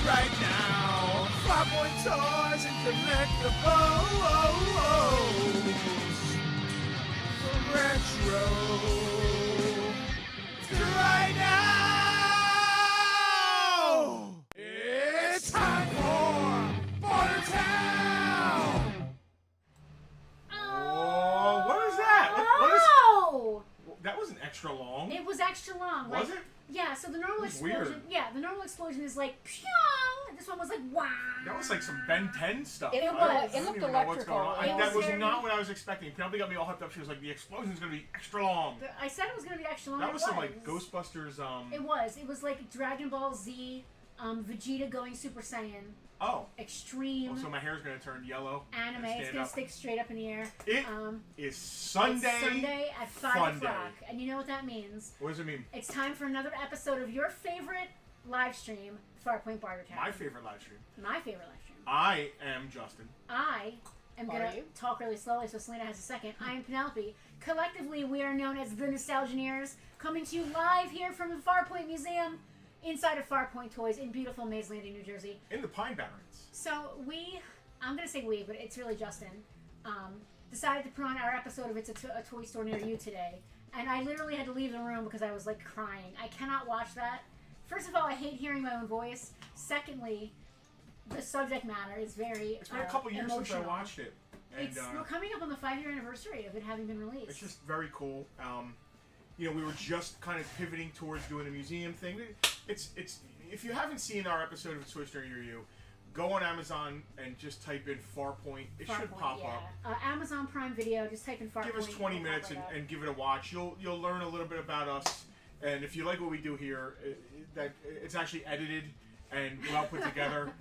right now. Farpoint toys and collectibles. Retro. Right now. It's time for Bartertown. Oh, what is that? Oh! That wasn't extra long. It was extra long. Was it? Yeah, so the normal explosion. Weird. Yeah, the normal explosion is like pyong. This one was like wow. That was like some Ben 10 stuff. It I was. don't It looked even know what's going on. electrical. That was very- not what I was expecting. Penelope got me all hyped up. She was like, the explosion's going to be extra long. I said it was going to be extra long. That was some was. like Ghostbusters. It was. It was like Dragon Ball Z, Vegeta going Super Saiyan. Oh. Extreme. So my hair's going to turn yellow. Anime. and It's stand going up. to stick straight up in the air. It is Sunday. It's Sunday at 5 Fun o'clock. day. And you know what that means? What does it mean? It's time for another episode of your favorite live stream, Farpoint Bartertown. My favorite live stream. My favorite live stream. I am Justin. I am going to talk really slowly so Selena has a second. I am Penelope. Collectively, we are known as the Nostalgineers, coming to you live here from the Farpoint Museum inside of Farpoint Toys in beautiful Mays Landing, New Jersey. In the Pine Barrens. So I'm going to say we, but it's really Justin, decided to put on our episode of It's a Toy Store Near You today. And I literally had to leave the room because I was like crying. I cannot watch that. First of all, I hate hearing my own voice. Secondly, the subject matter is very It's been a couple years emotional. since I watched it. And, We're coming up on the 5-year anniversary of it having been released. It's just very cool. We were just kind of pivoting towards doing a museum thing. It's if you haven't seen our episode of Toy Story Near You, go on Amazon and just type in Farpoint. It should pop up. Amazon Prime Video. Just type in Farpoint. Give us 20 minutes and give it a watch. You'll learn a little bit about us. And if you like what we do here, that it's actually edited and well put together,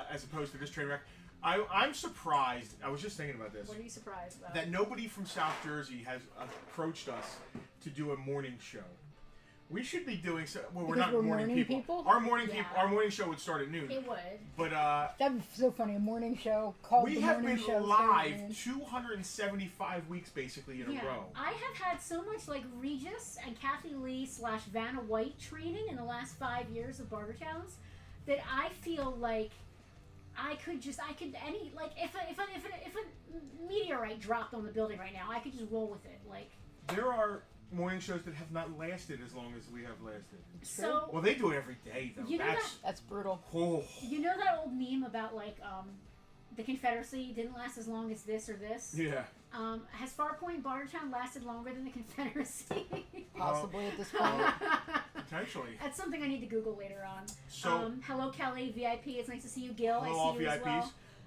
as opposed to this train wreck. I'm surprised. I was just thinking about this. What are you surprised about? That nobody from South Jersey has approached us to do a morning show. We should be doing so. Well, we're Because not we're morning morning people. people? Our morning Yeah. our morning show would start at noon. It would. But That'd be so funny. A morning show called we the have morning been show. live 275 weeks basically in a row. I have had so much like Regis and Kathy Lee / Vanna White training in the last 5 years of Bartertowns that I feel like if a meteorite dropped on the building right now, I could just roll with it. Like There are morning shows that have not lasted as long as we have lasted. so. Well, they do it every day though. You know That's brutal. Oh. You know that old meme about like the Confederacy didn't last as long as this or this? Yeah. Has Farpoint Bartertown lasted longer than the Confederacy? Possibly at this point. Potentially. That's something I need to Google later on. So- hello Kelly, VIP. It's nice to see you, Gil. Hello, I all see you VIPs. as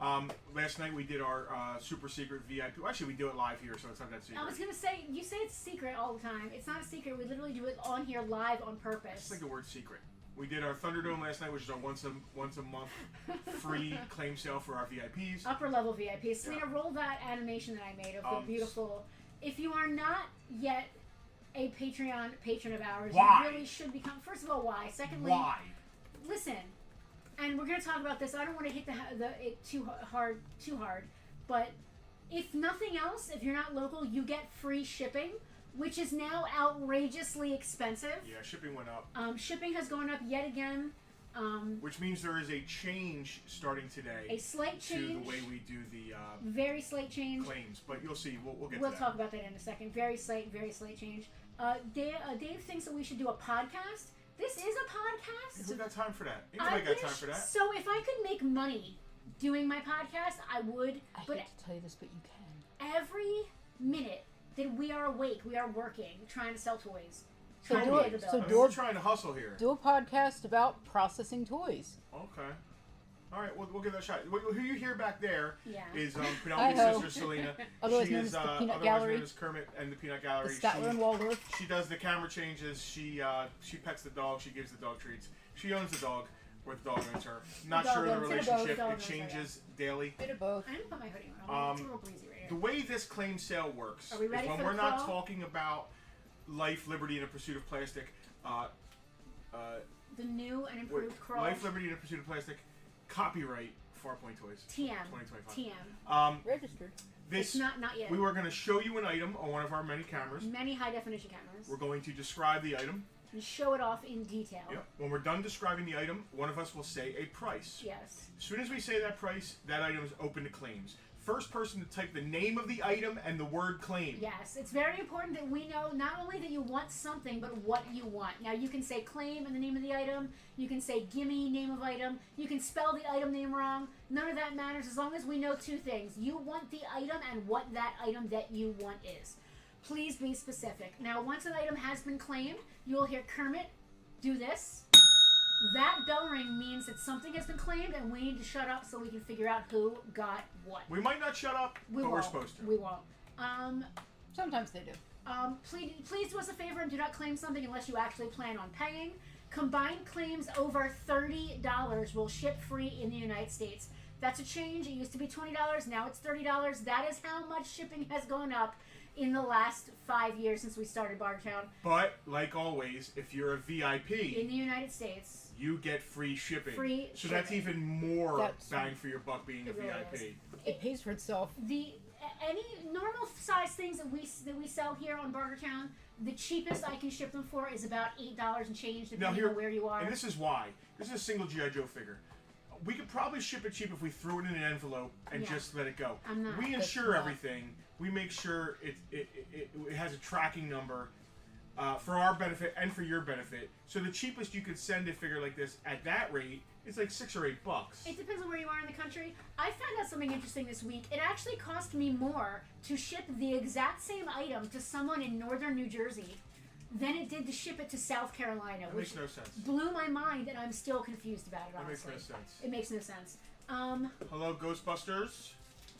well. Last night we did our super secret VIP. Well, actually, we do it live here, so it's not that secret. I was gonna say, you say it's secret all the time. It's not a secret. We literally do it on here live on purpose. It's like the word secret. We did our Thunderdome last night, which is our once a month free claim sale for our VIPs. Upper level VIPs. Selena, roll that animation that I made of the beautiful. If you are not yet a Patreon patron of ours, Why? you really should become. First of all, why? Secondly, Why? listen. And we're gonna talk about this. I don't want to hit it too hard, but if nothing else, if you're not local, you get free shipping, which is now outrageously expensive. Yeah, shipping went up. Shipping has gone up yet again. Which means there is a change starting today. A slight to change. the way we do the Very slight change. claims, but you'll see. We'll get to We'll that. talk about that in a second. Very slight change. Dave thinks that we should do a podcast. This is a podcast. Who got time for that? Anybody got time for that? So if I could make money doing my podcast, I would. I But hate to tell you this, but you can. every minute that we are awake, we are working, trying to sell toys. So Trying to do pay it- the so bills. do We're it- trying to hustle here. Do a podcast about processing toys. Okay. All right, we'll give that a shot. Who you hear back there Yeah. is Penelope's Hi-ho. sister Selena. Otherwise she known is as the Peanut otherwise Gallery. known as Kermit and the Peanut The Gallery. Statler and Waldorf. She does the camera changes. She pets the dog. She gives the dog treats. She owns the dog, or the dog owns her. Not dog sure of the owns it. relationship. Dog It owns her, changes daily. Bit of both. I didn't put my hoodie on. It's a little breezy right The here. way this claim sale works Are we is ready when for we're the not crawl? talking about life, liberty, and a pursuit of plastic. The new and improved crawl. Life, liberty, and a pursuit of plastic. Copyright Farpoint Toys. TM. 2025. TM. Registered. This It's not yet. We were going to show you an item on one of our many cameras. Many high definition cameras. We're going to describe the item. and show it off in detail. Yep. When we're done describing the item, one of us will say a price. Yes. As soon as we say that price, that item is open to claims. First person to type the name of the item and the word claim. Yes, it's very important that we know not only that you want something, but what you want. Now, you can say claim in the name of the item. You can say gimme name of item. You can spell the item name wrong. None of that matters as long as we know two things. You want the item and what that item that you want is. Please be specific. Now, once an item has been claimed, you will hear Kermit do this. That bell ring means that something has been claimed and we need to shut up so we can figure out who got what. We might not shut up, but we're supposed to. We won't. Sometimes they do. Please do us a favor and do not claim something unless you actually plan on paying. Combined claims over $30 will ship free in the United States. That's a change. It used to be $20. Now it's $30. That is how much shipping has gone up in the last 5 years since we started Bartertown. But, like always, if you're a VIP... In the United States... You get free shipping. So that's even more That's bang for your buck being a really VIP. It pays for itself. Any normal size things that we sell here on Bartertown, the cheapest I can ship them for is about $8 and change depending on where you are. And this is why. This is a single G.I. Joe figure. We could probably ship it cheap if we threw it in an envelope and just let it go. I'm not. We insure everything. We make sure it has a tracking number for our benefit and for your benefit. So the cheapest you could send a figure like this at that rate is like $6 or $8. It depends on where you are in the country. I found out something interesting this week. It actually cost me more to ship the exact same item to someone in northern New Jersey than it did to ship it to South Carolina, That which makes no sense. blew my mind, and I'm still confused about it, That makes honestly. no sense. It makes no sense. Hello, Ghostbusters.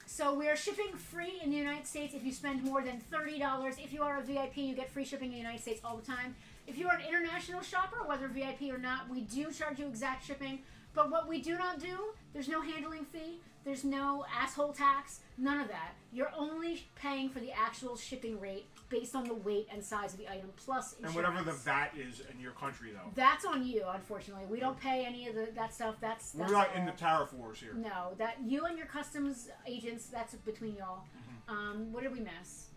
So we're shipping free in the United States if you spend more than $30. If you are a VIP, you get free shipping in the United States all the time. If you are an international shopper, whether VIP or not, we do charge you exact shipping. But what we do not do, there's no handling fee, there's no asshole tax, none of that. You're only paying for the actual shipping rate based on the weight and size of the item, plus insurance. And whatever the VAT is in your country, though. That's on you, unfortunately. We don't pay any of that stuff. That's We're not all. in the tariff wars here. No, that you and your customs agents, that's between y'all. What did we miss?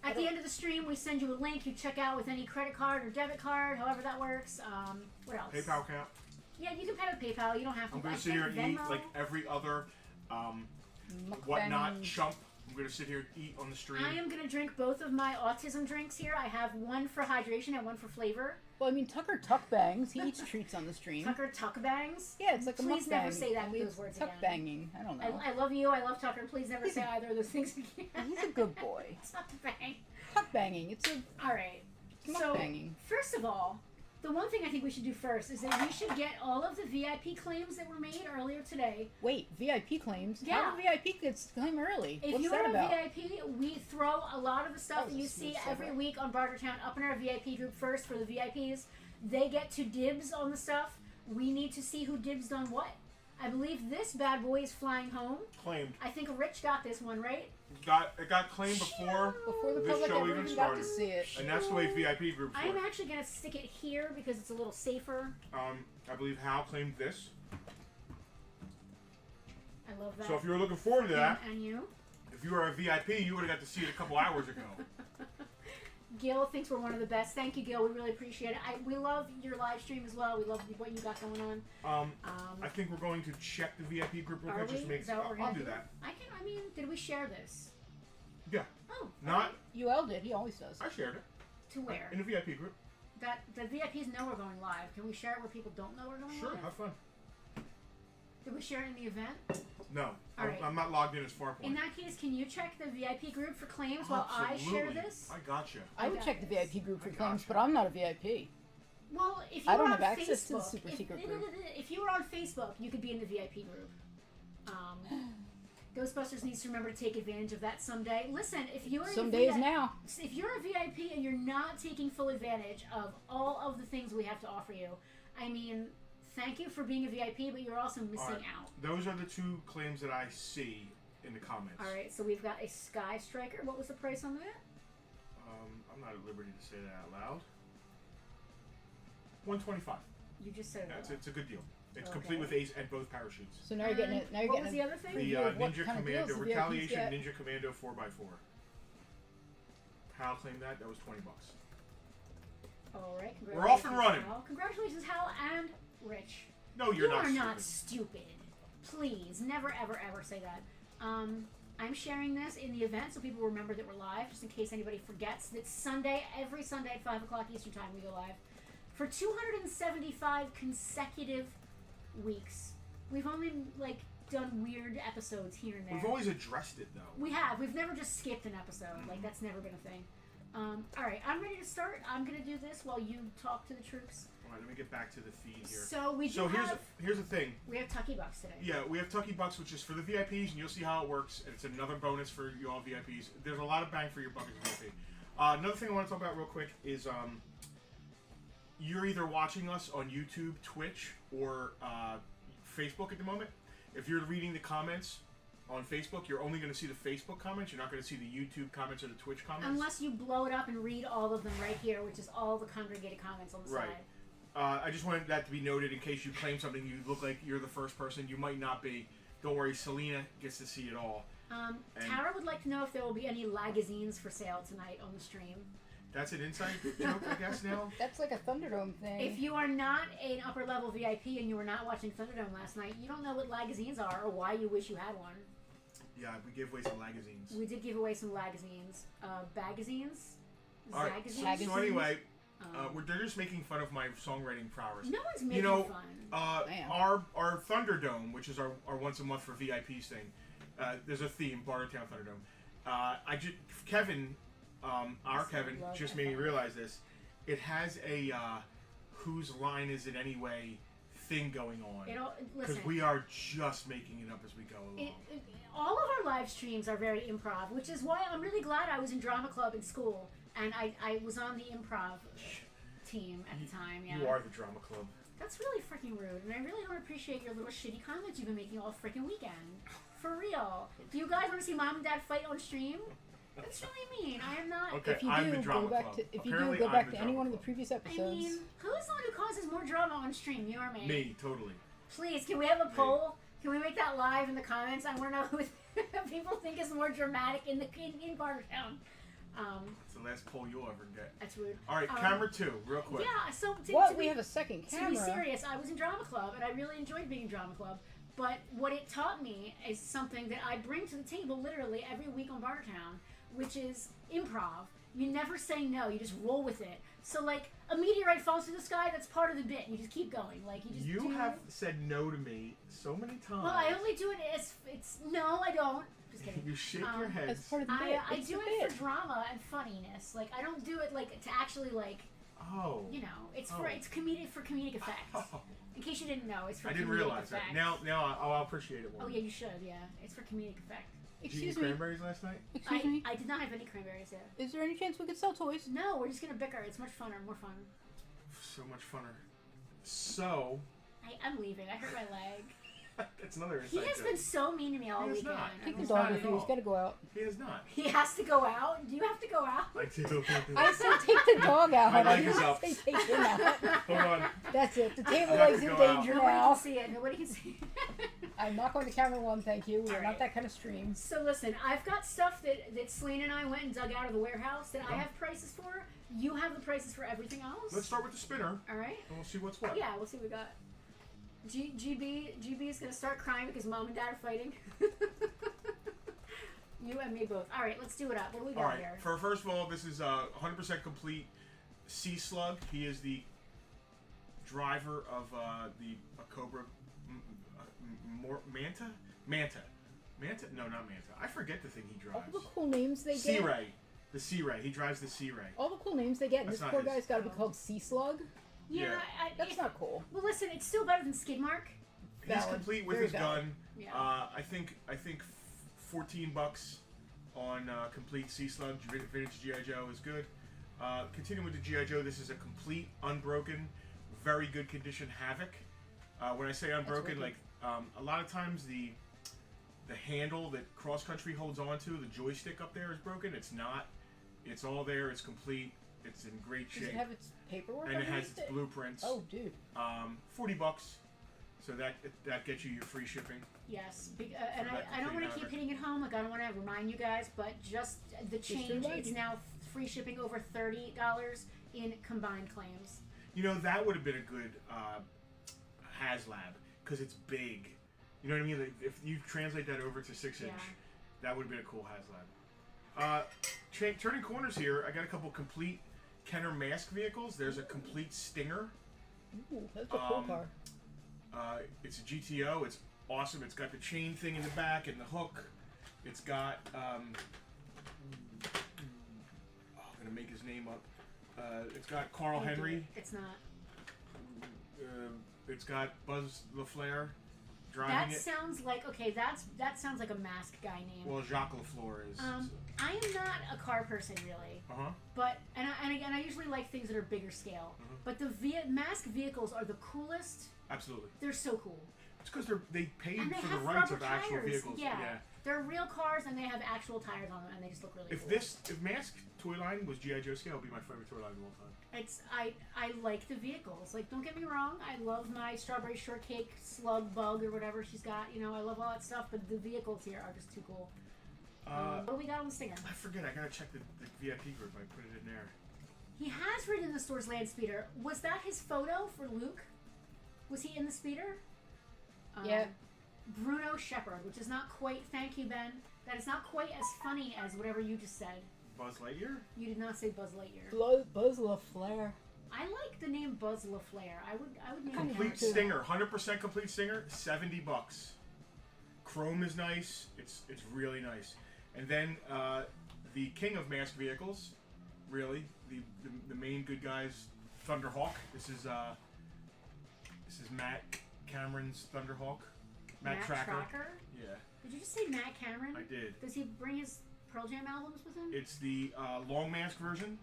At the end of the stream, we send you a link. You check out with any credit card or debit card, however that works. What else? PayPal account. Yeah, you can pay with PayPal. You don't have to. I'm going I to sit here and think eat Venmo. like every other whatnot chump. I'm going to sit here and eat on the stream. I am going to drink both of my autism drinks here. I have one for hydration and one for flavor. Well, I mean, Tucker tuck bangs. He eats treats on the stream. Tucker tuck bangs. Yeah, it's like Please a mukbang. never say that Only those it's words tuck again. banging. I don't know. I love you. I love Tucker. Please never say either of those things again. He's a good boy. Tuck bang. Tuck banging. It's a All right. It's So, mukbanging. first of all, the one thing I think we should do first is that we should get all of the VIP claims that were made earlier today. Wait, VIP claims? Yeah. How do VIP gets claim early? If What's you that are about? a VIP, we throw a lot of the stuff That that was you a see smooth every segue. week on Bartertown up in our VIP group first for the VIPs. They get to dibs on the stuff. We need to see who dibsed on what. I believe this bad boy is flying home. Claimed. I think Rich got this one, right? It got claimed before Before the this public show ever even even got to started. see it. And that's the way VIP groups I'm work. actually going to stick it here because it's a little safer. I believe Hal claimed this. I love that. So if you were looking forward to that, And you? if you were a VIP, you would have got to see it a couple hours ago. Gil thinks we're one of the best. Thank you, Gil. We really appreciate it. We love your live stream as well. We love what you got going on. I think we're going to check the VIP group real Are quick. we? Just make Is that what we're I'll gonna do that. I mean, did we share this? Yeah. Oh. Not. UL did. He always does. I shared it To where? in the VIP group. That the VIPs know we're going live. Can we share it where people don't know we're going Sure. live? Have fun. Did we share it in the event? No. All right. I'm not logged in as Farpoint. In that case, can you check the VIP group for claims while I share Absolutely. this? I gotcha. I would got check the this. VIP group for I claims, gotcha. but I'm not a VIP. Well, if you I were don't on have access to the Facebook, super secret group. If you were on Facebook, you could be in the VIP group. Ghostbusters needs to remember to take advantage of that someday. Listen, if you're Some a days VIP now. if you're a VIP and you're not taking full advantage of all of the things we have to offer you, I mean, thank you for being a VIP, but you're also missing All right. out. Those are the two claims that I see in the comments. All right, so we've got a Sky Striker. What was the price on that? I'm not at liberty to say that out loud. $125. You just said it. Yeah, out loud. it's a good deal. It's Okay. complete with ace and both parachutes. So now you're getting it. Now you're what getting was the other thing? The Review of what Ninja kind of deals Commando the VIPs Retaliation get. Ninja Commando 4x4. Hal claimed that. That was $20. All right, congratulations. We're off and running. Hal. Congratulations, Hal and Rich. No, you're You not are stupid. not stupid. Please, never, ever, ever say that. I'm sharing this in the event so people remember that we're live, just in case anybody forgets. That Sunday, every Sunday at 5 o'clock Eastern Time, we go live. For 275 consecutive weeks. We've only, done weird episodes here and there. We've always addressed it, though. We have. We've never just skipped an episode. That's never been a thing. Alright, I'm ready to start. I'm going to do this while you talk to the troops. Alright, let me get back to the feed here. So here's the thing. We have Tucky Bucks today. Yeah, we have Tucky Bucks, which is for the VIPs, and you'll see how it works. And it's another bonus for you all VIPs. There's a lot of bang for your buck as VIP. Another thing I want to talk about real quick is you're either watching us on YouTube, Twitch, or Facebook at the moment. If you're reading the comments on Facebook, you're only going to see the Facebook comments. You're not going to see the YouTube comments or the Twitch comments. Unless you blow it up and read all of them right here, which is all the congregated comments on the Right. side. I just wanted that to be noted in case you claim something. You look like you're the first person. You might not be. Don't worry, Selena gets to see it all. Tara would like to know if there will be any magazines for sale tonight on the stream. That's an inside joke, I guess, now. That's like a Thunderdome thing. If you are not an upper level VIP and you were not watching Thunderdome last night, you don't know what magazines are or why you wish you had one. Yeah, we give away some magazines. We did give away some magazines. Bagazines? All right. Zagazines? So anyway, they're just making fun of my songwriting prowess. No one's making fun. Our Thunderdome, which is our once a month for VIPs thing, there's a theme, Bartertown Thunderdome. Kevin, our Kevin, just made me realize this. It has a whose line is it anyway thing going on. Because we are just making it up as we go along. All of our live streams are very improv, which is why I'm really glad I was in drama club in school and I was on the improv team at the time. Yeah. You are the drama club. That's really freaking rude, and I really don't appreciate your little shitty comments you've been making all freaking weekend. For real. Do you guys want to see Mom and Dad fight on stream? That's really mean. I am not. Okay, If you I'm do, the drama go back club. to Apparently, go I'm back the to drama any one of the club. previous I episodes. mean, who's the one who causes more drama on stream? You or me? Me, totally. Please, can we have a poll? Can we make that live in the comments? I want to know who people think is more dramatic in Bartertown. It's the last poll you'll ever get. That's rude. All right, camera 2, real quick. Yeah, so We have a second camera. To be serious, I was in drama club, and I really enjoyed being in drama club. But what it taught me is something that I bring to the table literally every week on Bartertown, which is improv. You never say no. You just roll with it. So, a meteorite falls through the sky, that's part of the bit. You just keep going. You have said no to me so many times. Well, I only do it it's no, I don't. Just kidding. You shake your head. As part of the bit. I It's do the it bit. for drama and funniness. I don't do it to actually Oh. it's comedic for comedic effect. Oh. In case you didn't know, it's for I comedic didn't realize effect. that. Now I'll appreciate it more. Oh yeah, you should. Yeah, it's for comedic effect. Did you eat Excuse me. cranberries last night? Excuse me. I did not have any cranberries yet. Is there any chance we could sell toys? No, we're just gonna bicker. It's much funner, more fun. So much funner. So, I'm leaving. I hurt my leg. that's another He inside has joke. been so mean to me all He has weekend. not. I Take the don't- not dog at with you. He's all. got to go out. He is not. He has to go out. Do you have to go out? I do. I said take the dog out. My I leg didn't is up. say take him out. Hold on. That's it. The table I have leg's to in go out. danger Nobody now. can see it. Nobody can see it. I'm not going to camera 1, thank you. We're All not right. that kind of stream. So listen, I've got stuff that Selena and I went and dug out of the warehouse that I have prices for. You have the prices for everything else. Let's start with the spinner, All right. and we'll see what's what. Yeah, we'll see what we got. GB is gonna start crying because Mom and Dad are fighting. You and me both. All right, let's do it up. What do we got All right. here? First of all, this is 100% complete Sea Slug. He is the driver of the Cobra Manta. No, not Manta. I forget the thing he All drives. the cool names they Sea get. Ray. The Sea Ray. He drives the Sea Ray. All the cool names they get, and That's this not poor his. guy's got to be called Sea Slug. Yeah, Yeah. That's not cool. Well, listen, it's still better than Skidmark. He's Valid. complete with Very his valid. gun. Yeah. I think $14 on complete Sea Slug vintage GI Joe is good. Continuing with the GI Joe, this is a complete unbroken, very good condition Havoc. When I say unbroken, wicked. a lot of times the handle that Cross Country holds onto, the joystick up there is broken. It's not. It's all there. It's complete. It's in great Does shape. it have its paperwork And it has underneath its blueprints. Oh, dude. $40. So that gets you your free shipping. Yes, and that I don't want complete to keep Havoc. hitting it home. I don't want to remind you guys, but just the change. remind It's you. now free shipping over $30 in combined claims. You know, that would have been a good HasLab because it's big. You know what I mean? Like, if you translate that over to 6-inch, Yeah. that would have been a cool HasLab. Turning corners here, I got a couple complete Kenner mask vehicles. There's a complete Stinger. Ooh, that's a cool car. It's a GTO. It's awesome. It's got the chain thing in the back and the hook. It's got I'm gonna make his name up. It's got Carl Thank you. Henry. It's not. It's got Buzz LaFleur driving That it. sounds like that sounds like a mask guy name. Well, Jacques LaFleur is. I am not a car person really, but and again I usually like things that are bigger scale. But the mask vehicles are the coolest. Absolutely. They're so cool. It's because they paid And they for have the rights rubber of actual tires. vehicles. Yeah. They're real cars and they have actual tires on them and they just look really cool. If Mask toy line was G.I. Joe scale, it would be my favorite toy line of all time. I like the vehicles. Like, don't get me wrong, I love my strawberry shortcake slug bug or whatever she's got. You know, I love all that stuff, but the vehicles here are just too cool. What do we got on the Stinger? I forget. I gotta check the VIP group. I put it in there. He has ridden the store's land speeder. Was that his photo for Luke? Was he in the speeder? Yeah. Bruno Shepard, which is not quite. Thank you, Ben. That is not quite as funny as whatever you just said. Buzz Lightyear? You did not say Buzz Lightyear. Buzz LaFleur. I like the name Buzz LaFleur. I would name Complete him. Stinger, 100% complete Stinger, $70. Chrome is nice. It's really nice. And then the king of mask vehicles, really the main good guys, Thunderhawk. This is Matt Cameron's Thunderhawk. Matt Tracker. Yeah. Did you just say Matt Cameron? I did. Does he bring his Pearl Jam albums with him? It's the long mask version.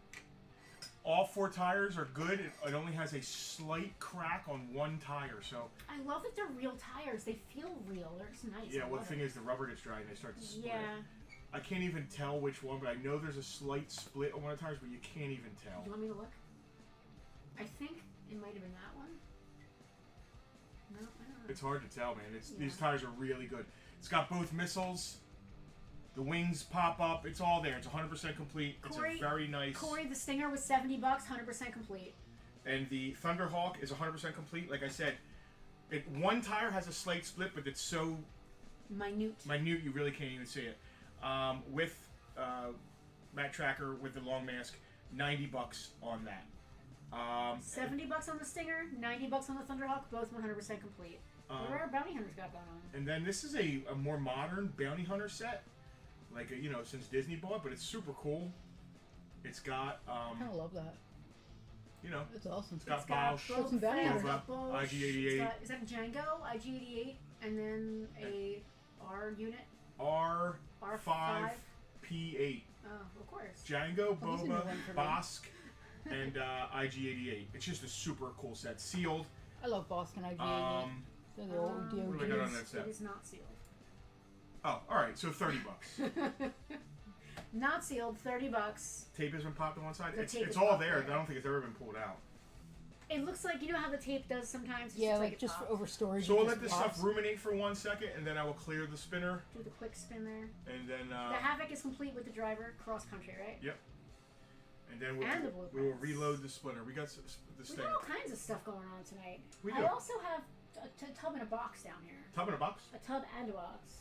All 4 tires are good. It only has a slight crack on one tire, so. I love that they're real tires. They feel real. They're just nice. Yeah, well, the thing is, the rubber gets dry and they start to split. Yeah. I can't even tell which one, but I know there's a slight split on one of the tires, but you can't even tell. Do you want me to look? I think it might have been that one. No, I don't know. It's hard to tell, man. These tires are really good. It's got both missiles. The wings pop up. It's all there. It's 100% complete. Corey, it's a very nice. Corey, the Stinger was $70, 100% complete. And the Thunderhawk is 100% complete. Like I said, one tire has a slight split, but it's so minute you really can't even see it. With Matt Tracker with the long mask, $90 on that. $70 on the Stinger, $90 on the Thunderhawk, both 100% complete. What are our bounty hunters got going on? And then this is a more modern bounty hunter set, like since Disney bought, but it's super cool. It's got I kind of love that. It's awesome. It's got Bosch, Boba, IG-88. Is that a Django? IG-88, and then a R unit. R5P8. Oh, of course. Django, Oh, he's a new Boba, one for me. Bosk, and IG-88. It's just a super cool set. Sealed. I love Boston IG-88. They're the old what do I got on DOGs. that set? It is not sealed. Oh, all right. So $30. Not sealed, $30. Tape has been popped on one side. The tape It's is all popped there. there. I don't think it's ever been pulled out. It looks like, you know how the tape does sometimes? It's Yeah, just like it just for pops. over storage. So it we'll just let this pops. stuff ruminate for 1 second, and then I will clear the spinner, Do the quick spin there. and then The Havoc is complete with the driver, cross country, right? yep. And then And the we will blueprints. reload the splinter. We got the We thing. got all kinds of stuff going on tonight. We I do. also have a tub and a box down here. Tub in a box. A tub and a box.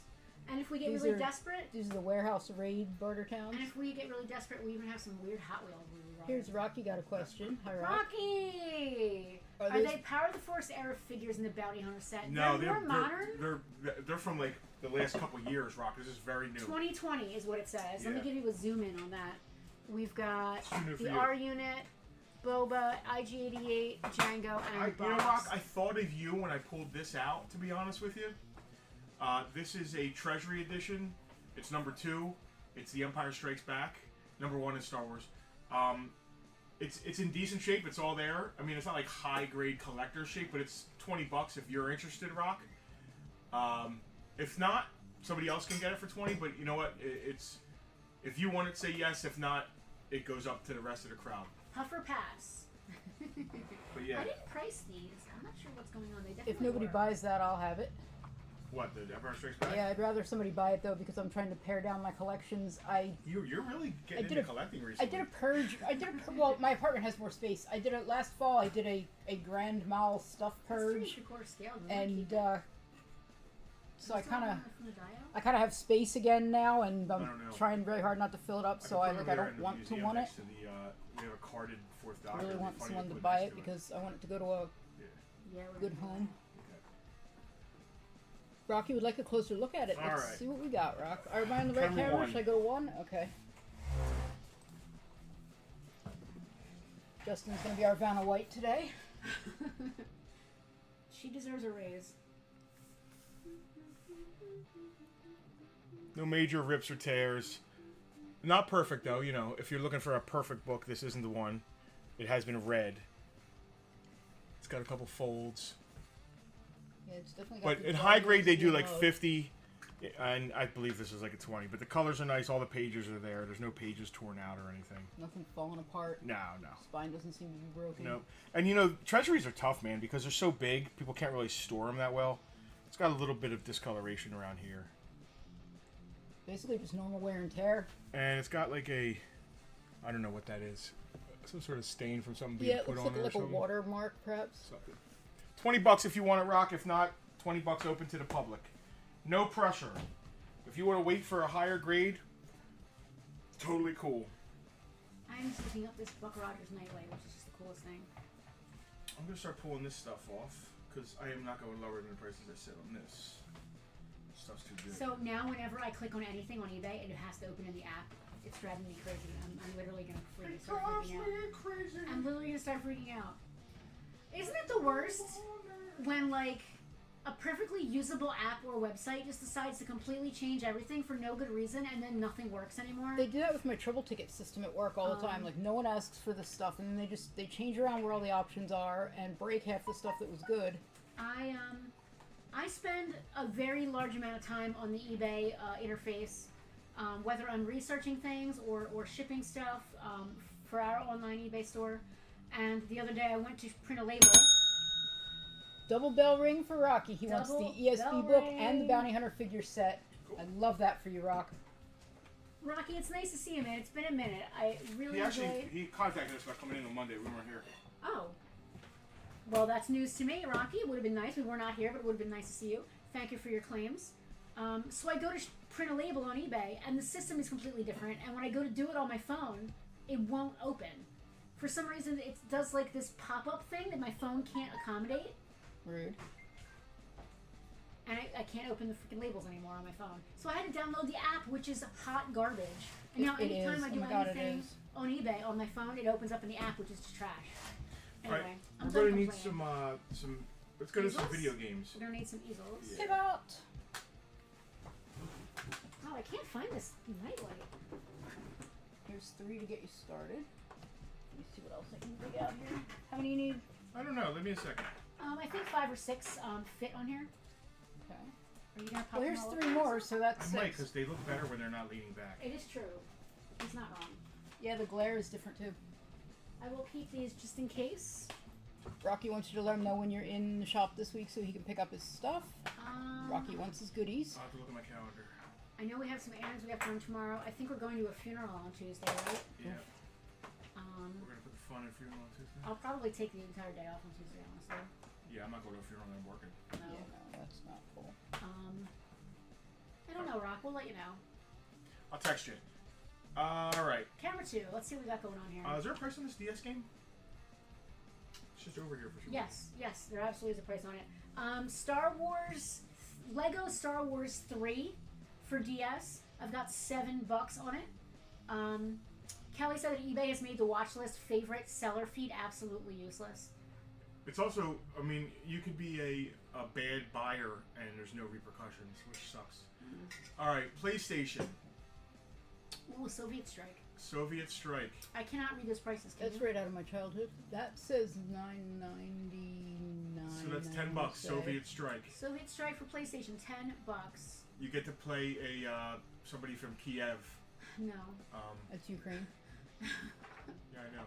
And if we get These really are- desperate, These are the warehouse raid Bartertown. and if we get really desperate, we even have some weird Hot Wheels we run. Here's Rocky got a question. Hi, Rock. Rocky! Are Are those- they Power of the Force era figures in the Bounty Hunter set? No, they're more modern. They're from like the last couple years. Rock. This is very new. 2020 is what it says. Let me Yeah. give you a zoom in on that. We've got It's too new for the you. R unit, Boba, IG-88, Django, and You know, Box. Rock. I thought of you when I pulled this out. To be honest with you, this is a Treasury edition. It's number 2. It's The Empire Strikes Back. Number 1 is Star Wars. It's in decent shape. It's all there. I mean, it's not like high grade collector shape, but it's $20 if you're interested, Rock. If not, somebody else can get it for 20. But you know what? It's if you want it, say yes. If not, it goes up to the rest of the crowd. Puffer Pass. But yeah. I didn't price these. I'm not sure what's going on. They definitely If nobody were. buys that, I'll have it. What, the Empire Strikes Back? Yeah, I'd rather somebody buy it though because I'm trying to pare down my collections. You're really getting into collecting I recently. did a purge. Well, my apartment has more space. I did it last fall. I did a Grand Mal stuff purge, and so I kind of have space again now, and I'm trying very hard not to fill it up. So I don't want to want it. We have a carded Fourth I Doctor. really want someone to buy it because I want it to go to a good home. Rocky would like a closer look at it. Let's see what we got, Rock. Am I on the right camera? Should I go to 1? Okay. Justin's going to be our Vanna White today. She deserves a raise. No major rips or tears. Not perfect, though. You know, if you're looking for a perfect book, this isn't the one. It has been read. It's got a couple folds. Yeah, it's definitely got But in high grade, they do like 50, and I believe this is like a 20. But the colors are nice. All the pages are there. There's no pages torn out or anything. Nothing falling apart. No. Spine doesn't seem to be broken. No. And you know, treasuries are tough, man, because they're so big. People can't really store them that well. It's got a little bit of discoloration around here. Basically just normal wear and tear. And it's got like a, I don't know what that is. Some sort of stain from something being put on there. Yeah, it looks like a watermark, perhaps. Something. $20 if you want it, Rock. If not, $20 open to the public. No pressure. If you want to wait for a higher grade, totally cool. I'm just looking up this Buck Rogers Nightway, which is just the coolest thing. I'm going to start pulling this stuff off, because I am not going lower than the prices I said on this. Stuff's too good. So now whenever I click on anything on eBay, it has to open in the app. It's driving me crazy. I'm literally going to start freaking out. Crazy. I'm literally going to start freaking out. Isn't it the worst when, like, a perfectly usable app or website just decides to completely change everything for no good reason and then nothing works anymore? They do that with my triple ticket system at work all the time. Like, no one asks for this stuff, and then they change around where all the options are and break half the stuff that was good. I spend a very large amount of time on the eBay interface, whether I'm researching things or shipping stuff for our online eBay store. And the other day I went to print a label. Double bell ring for Rocky. He wants the ESP book and the Bounty Hunter figure set. Cool. I love that for you, Rock. Rocky, it's nice to see you, man. It's been a minute. I really enjoyed... He contacted us about coming in on Monday. We weren't here. Oh. Well, that's news to me, Rocky. It would have been nice. We were not here, but it would have been nice to see you. Thank you for your claims. So I go to print a label on eBay, and the system is completely different. And when I go to do it on my phone, it won't open. For some reason, it does like this pop-up thing that my phone can't accommodate. Rude. And I can't open the freaking labels anymore on my phone. So I had to download the app, which is hot garbage. And now anytime I do anything on eBay on my phone, it opens up in the app, which is just trash. Anyway, right. We're going to need some, let's go to some video games. We're going to need some easels. Yeah. Give out. Oh, I can't find this nightlight. Here's 3 to get you started. Let me see what else I can dig out here. How many you need? I don't know. Give me a second. I think 5 or 6 fit on here. Okay. Are you gonna pop well, here's 3 more, so that's 6. I might, because they look better when they're not leaning back. It is true. He's not wrong. Yeah, the glare is different too. I will keep these just in case. Rocky wants you to let him know when you're in the shop this week so he can pick up his stuff. Rocky wants his goodies. I'll have to look at my calendar. I know we have some errands we have to run tomorrow. I think we're going to a funeral on Tuesday, right? Yeah. We're going to put the fun in funeral on Tuesday. I'll probably take the entire day off on Tuesday, honestly. Yeah, I'm not going to a funeral and I'm working. No. Yeah, no, that's not cool. I don't know, Rock. We'll let you know. I'll text you. Alright. Camera 2. Let's see what we got going on here. Is there a price on this DS game? It's just over here for sure. Yes, there absolutely is a price on it. Lego Star Wars 3 for DS. I've got $7 on it. Kelly said that eBay has made the watch list favorite seller feed absolutely useless. It's also, I mean, you could be a bad buyer and there's no repercussions, which sucks. Alright, PlayStation. Ooh, Soviet Strike. Soviet Strike. I cannot read those prices. That's right out of my childhood. That says $9.99. So that's $10. Soviet Strike. Soviet Strike for PlayStation, $10. You get to play somebody from Kiev. No. That's Ukraine. Yeah, I know.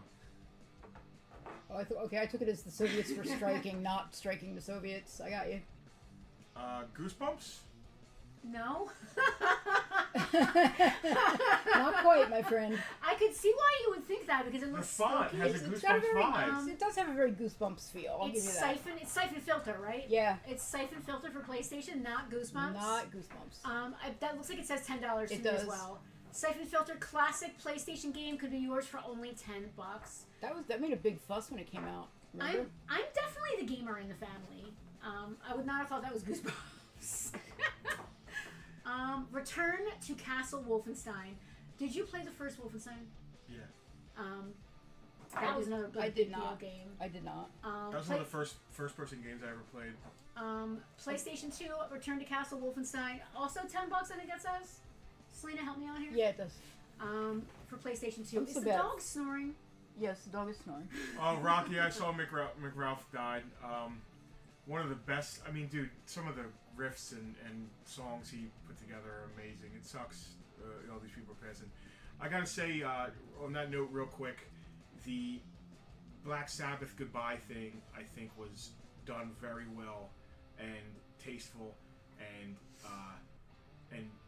Oh, I took it as the Soviets were striking, not striking the Soviets. I got you. Goosebumps? No. Not quite, my friend. I could see why you would think that because it looks The font spooky. has a It's got a Goosebumps very, vibe. it does have a very Goosebumps feel. I'll give It's you that. It's Siphon Filter, right? Yeah. It's Siphon Filter for PlayStation, not Goosebumps. Not Goosebumps. That looks like it says $10 to It me as does. well. Siphon Filter classic PlayStation game could be yours for only $10. That made a big fuss when it came out. Remember? I'm definitely the gamer in the family. I would not have thought that was Goosebumps. Return to Castle Wolfenstein. Did you play the first Wolfenstein? Yeah. That was another good I did video not. game. I did not. That was one of the first-person games I ever played. PlayStation 2, Return to Castle Wolfenstein. Also $10, I think that says. Selena, help me out here. Yeah, it does. For PlayStation 2. I'm Is so the bad. dog snoring? Yes, the dog is snoring. Oh, Rocky, I saw McRalph died. One of the best. I mean, dude, some of the riffs and songs he put together are amazing. It sucks, all these people are passing. I gotta say, on that note, real quick, the Black Sabbath goodbye thing, I think, was done very well and tasteful, and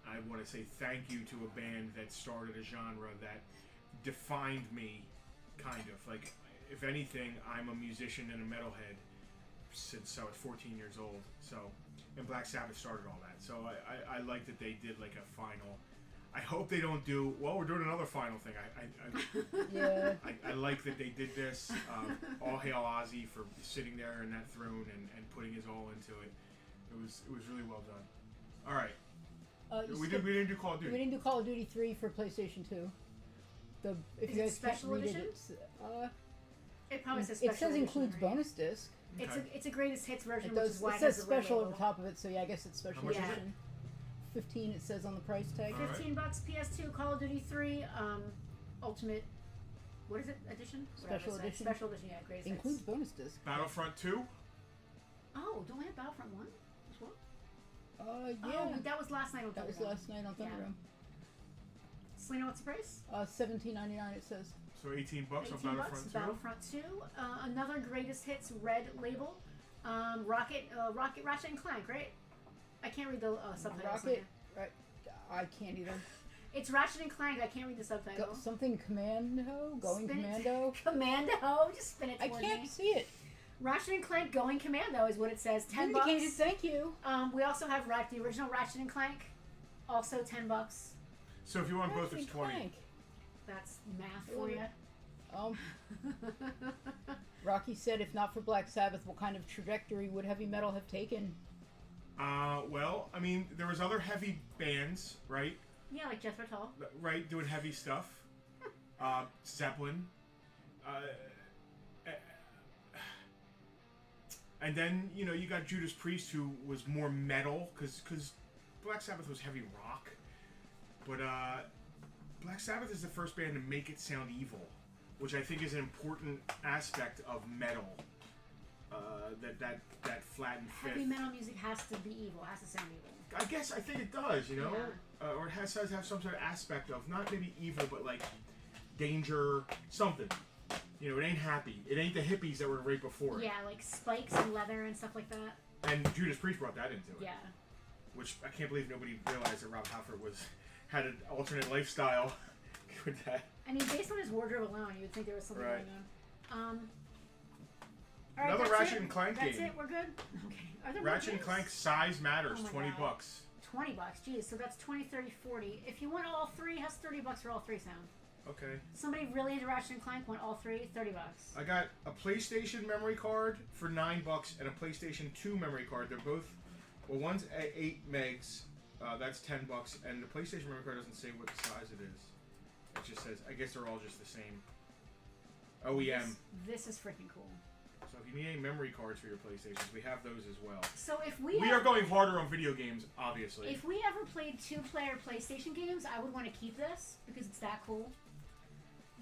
I want to say thank you to a band that started a genre that defined me, kind of. Like, if anything, I'm a musician and a metalhead since I was 14 years old. So, and Black Sabbath started all that. So I like that they did like a final. I hope they don't do. Well, we're doing another final thing. Yeah. I like that they did this. All hail Ozzy for sitting there in that throne and putting his all into it. It was really well done. All right. We didn't do Call of Duty. We didn't do Call of Duty 3 for PlayStation 2. If Is you it guys can't special read edition? it, It probably says special it says edition includes right? bonus disc. Okay. It's a greatest hits version, It which does. is why It it says has a red special label. over top of it, so yeah, I guess it's special How much is edition. 15 it says on the price tag. All right. $15 PS2, Call of Duty 3, Ultimate. What is it? Edition? Whatever Special it says. edition. Special edition, yeah, greatest Includes hits. bonus disc. Battlefront 2. Oh, don't we have Battlefront 1 as well? Yeah. Oh, that was last night on That was Thunderdome. last night on Yeah. Thunderdome. Selena, what's the price? $17.99 it says. So $18 on 18 Battlefront bucks. 2. Battlefront 2. Another greatest hits red label. Ratchet and Clank, right? I can't read the subtitles. Rocket. Right. I can't either. It's Ratchet and Clank. I can't read the subtitle. Something Commando? Going Spin it. Commando? Commando. Just spin it I toward can't me. see it. Ratchet and Clank Going Commando is what it says. $10. Indicated, thank you. We also have the original Ratchet and Clank. Also $10. So if you want both, Ratchet it's and 20. Clank. That's math for you. Rocky said, if not for Black Sabbath, what kind of trajectory would heavy metal have taken? Well, I mean, there was other heavy bands, right? Yeah, like Jethro Tull. Right, doing heavy stuff. Zeppelin. And then, you know, you got Judas Priest, who was more metal, because Black Sabbath was heavy rock. But Black Sabbath is the first band to make it sound evil, which I think is an important aspect of metal. That flat and fifth. Heavy metal music has to be evil. Has to sound evil. I think it does, you know? Yeah. Or it has to have some sort of aspect of, not maybe evil, but like danger, something. You know, it ain't happy. It ain't the hippies that were right before it. Yeah, like spikes and leather and stuff like that. And Judas Priest brought that into it. Yeah. Which I can't believe nobody realized that Rob Halford had an alternate lifestyle with that. I mean, based on his wardrobe alone, you would think there was something Right. going on. All right, Another that's Ratchet it. and Clank That's game. it. We're good. Okay. Are there more Ratchet and games? Clank size matters. Oh my $20. God. $20. Geez, so that's 20, 30, 40. If you want all three, how's $30 for all three sound? Okay. Somebody really into Ratchet and Clank want all three, $30. I got a PlayStation memory card for $9 and a PlayStation 2 memory card. They're both, well, one's 8 megs. That's $10, and the PlayStation memory card doesn't say what size it is. It just says, I guess they're all just the same. OEM. This is freaking cool. So if you need any memory cards for your PlayStations, we have those as well. So if we are going harder on video games, obviously. If we ever played 2-player PlayStation games, I would want to keep this because it's that cool.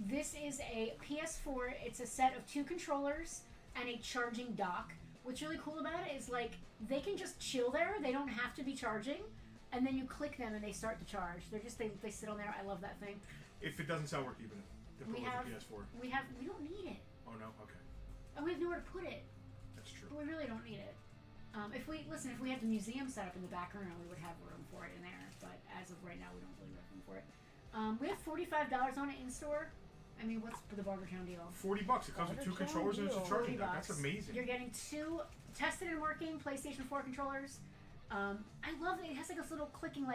This is a PS4. It's a set of 2 controllers and a charging dock. What's really cool about it is like they can just chill there. They don't have to be charging, and then you click them and they start to charge. They sit on there. I love that thing. If it doesn't sell, we're keeping it. The We PS4. We don't need it. Oh no, okay, And we have nowhere to put it. that's true. But we really don't need it. If we had the museum set up in the back room, we would have room for it in there. But as of right now, we don't really have room for it. We have $45 on it in store. I mean, what's the Bartertown deal? $40. It comes with 2 controllers and it's a charging dock. That's amazing. You're getting 2 tested and working PlayStation 4 controllers. I love that it has like this little clicking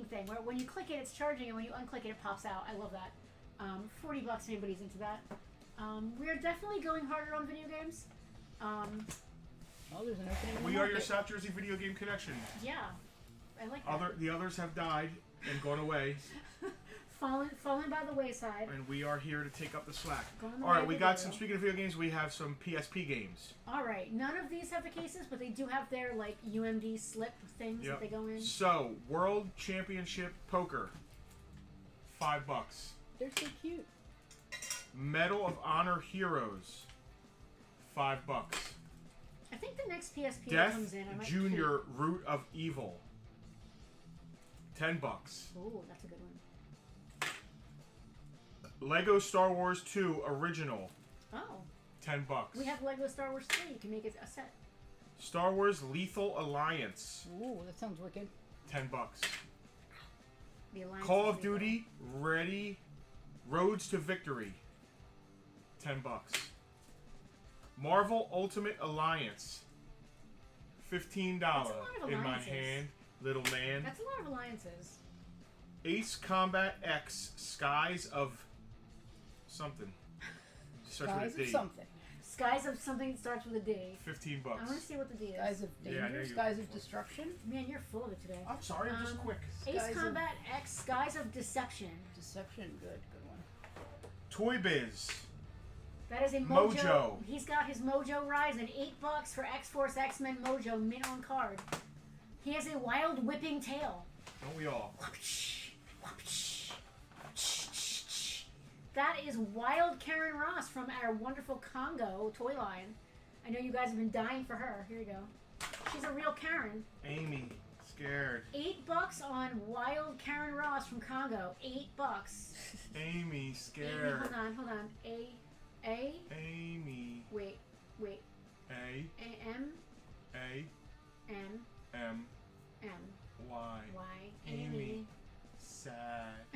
thing where when you click it, it's charging, and when you unclick it, it pops out. I love that. $40 if anybody's into that. We're definitely going harder on video games. There's an opening. We are your South Jersey video game connection. Yeah, I like that. The others have died and gone away. fallen by the wayside. And we are here to take up the slack. Alright, we got some, speaking of video games, we have some PSP games. Alright, none of these have the cases, but they do have their, like, UMD slip things that they go in. So, World Championship Poker. $5. They're so cute. Medal of Honor Heroes. $5. I think the next PSP Death that comes in, I might Junior Root of Evil. $10. Ooh, that's a good one. Lego Star Wars 2 Original. Oh. $10. We have Lego Star Wars 3. You can make it a set. Star Wars Lethal Alliance. Ooh, that sounds wicked. $10. The Alliance Call of Duty Ready Roads to Victory. $10. Marvel Ultimate Alliance. $15 in my hand, little man. That's a lot of alliances. Ace Combat X Skies of something. Skies of something. Skies of something that starts with a D. $15. I want to see what the D is. Skies of danger, Skies of destruction. Man, you're full of it today. I'm sorry, I'm just quick. Ace Combat X Skies of Deception. Deception, good one. Toy Biz. That is a Mojo. He's got his Mojo Rising. $8 for X-Force X-Men Mojo mint on card. He has a wild whipping tail. Don't we all? That is Wild Karen Ross from our wonderful Congo toy line. I know you guys have been dying for her. Here you go. She's a real Karen. Amy, scared. $8 on Wild Karen Ross from Congo. $8. Amy, scared. Amy, hold on. A. Amy. Wait. A. M. A. N. M. M. Y. Amy. Sad.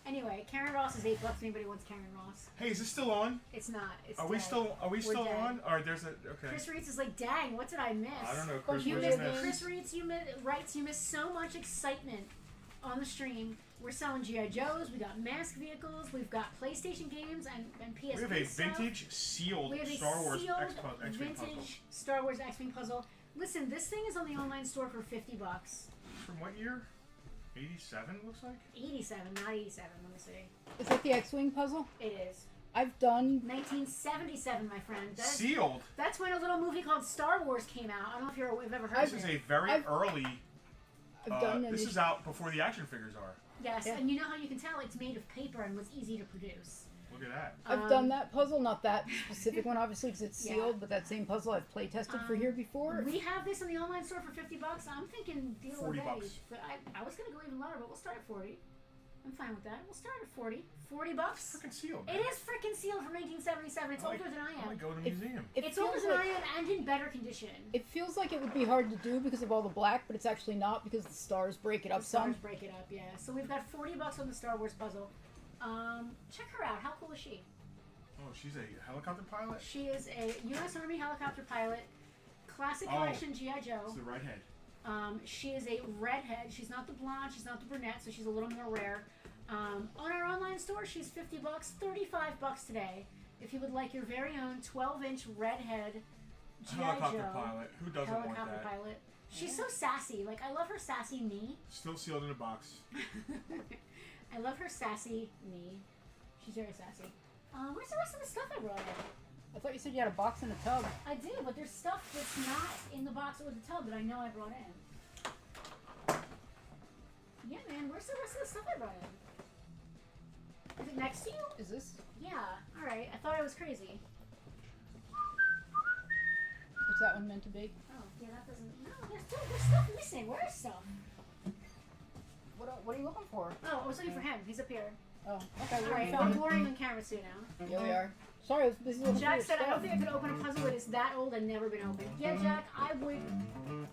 Anyway, Karen Ross is $8 if anybody wants Karen Ross. Hey, is this still on? It's not. It's Are we dead. still on? Or there's a okay. Chris Reitz is like, dang, what did I miss? I don't know, Chris. Chris Reitz, writes you missed so much excitement on the stream. We're selling G.I. Joes, we got mask vehicles, we've got PlayStation games and PSP We have a stuff. vintage sealed Star Wars X-Wing puzzle. Star Wars X-Wing puzzle. Listen, this thing is on the online store for $50. From what year? 87 looks like? 87, not 87, let me see. Is that the X-Wing puzzle? It is. I've done 1977, my friend. Sealed? That's when a little movie called Star Wars came out. I don't know if you've ever heard of it. This is a very early... this is out before the action figures are. Yes, and you know how you can tell it's made of paper and was easy to produce. Look at that. I've done that puzzle, not that specific one, obviously, because it's sealed, but that same puzzle I've play tested for here before. We have this in the online store for $50. I'm thinking deal of the day. $40. But I was going to go even lower, but we'll start at 40. I'm fine with that. We'll start at 40. $40. It's freaking sealed. Man. It is freaking sealed from 1977. It's older than I am. I might go to the museum. It's older than I am and in better condition. It feels like it would be hard to do because of all the black, but it's actually not because the stars break it up some. The stars break it up, yeah. So we've got $40 on the Star Wars puzzle. Check her out. How cool is she? Oh, she's a helicopter pilot? She is a U.S. Army helicopter pilot. Classic collection G.I. Joe. It's the redhead. She is a redhead. She's not the blonde. She's not the brunette, so she's a little more rare. On our online store, she's $50, $35 today. If you would like your very own 12-inch redhead G.I. Joe. Helicopter pilot. Who doesn't want that? Helicopter pilot. She's so sassy. Like, I love her sassy me. Still sealed in a box. I love her sassy me. She's very sassy. Where's the rest of the stuff I brought in? I thought you said you had a box and a tub. I do, but there's stuff that's not in the box or the tub that I know I brought in. Yeah, man, where's the rest of the stuff I brought in? Is it next to you? Is this? Yeah, alright. I thought I was crazy. What's that one meant to be? Oh, yeah, that doesn't... No, there's stuff missing. Where is stuff? What are you looking for? Oh, I was looking for him. He's up here. Oh, okay. All Well, right, we we're found it. boring on camera soon now. Here we are. Sorry, I was busy looking for Jack your said, I don't stuff. think I could open a puzzle that is that old and never been opened. Yeah, Jack, I would.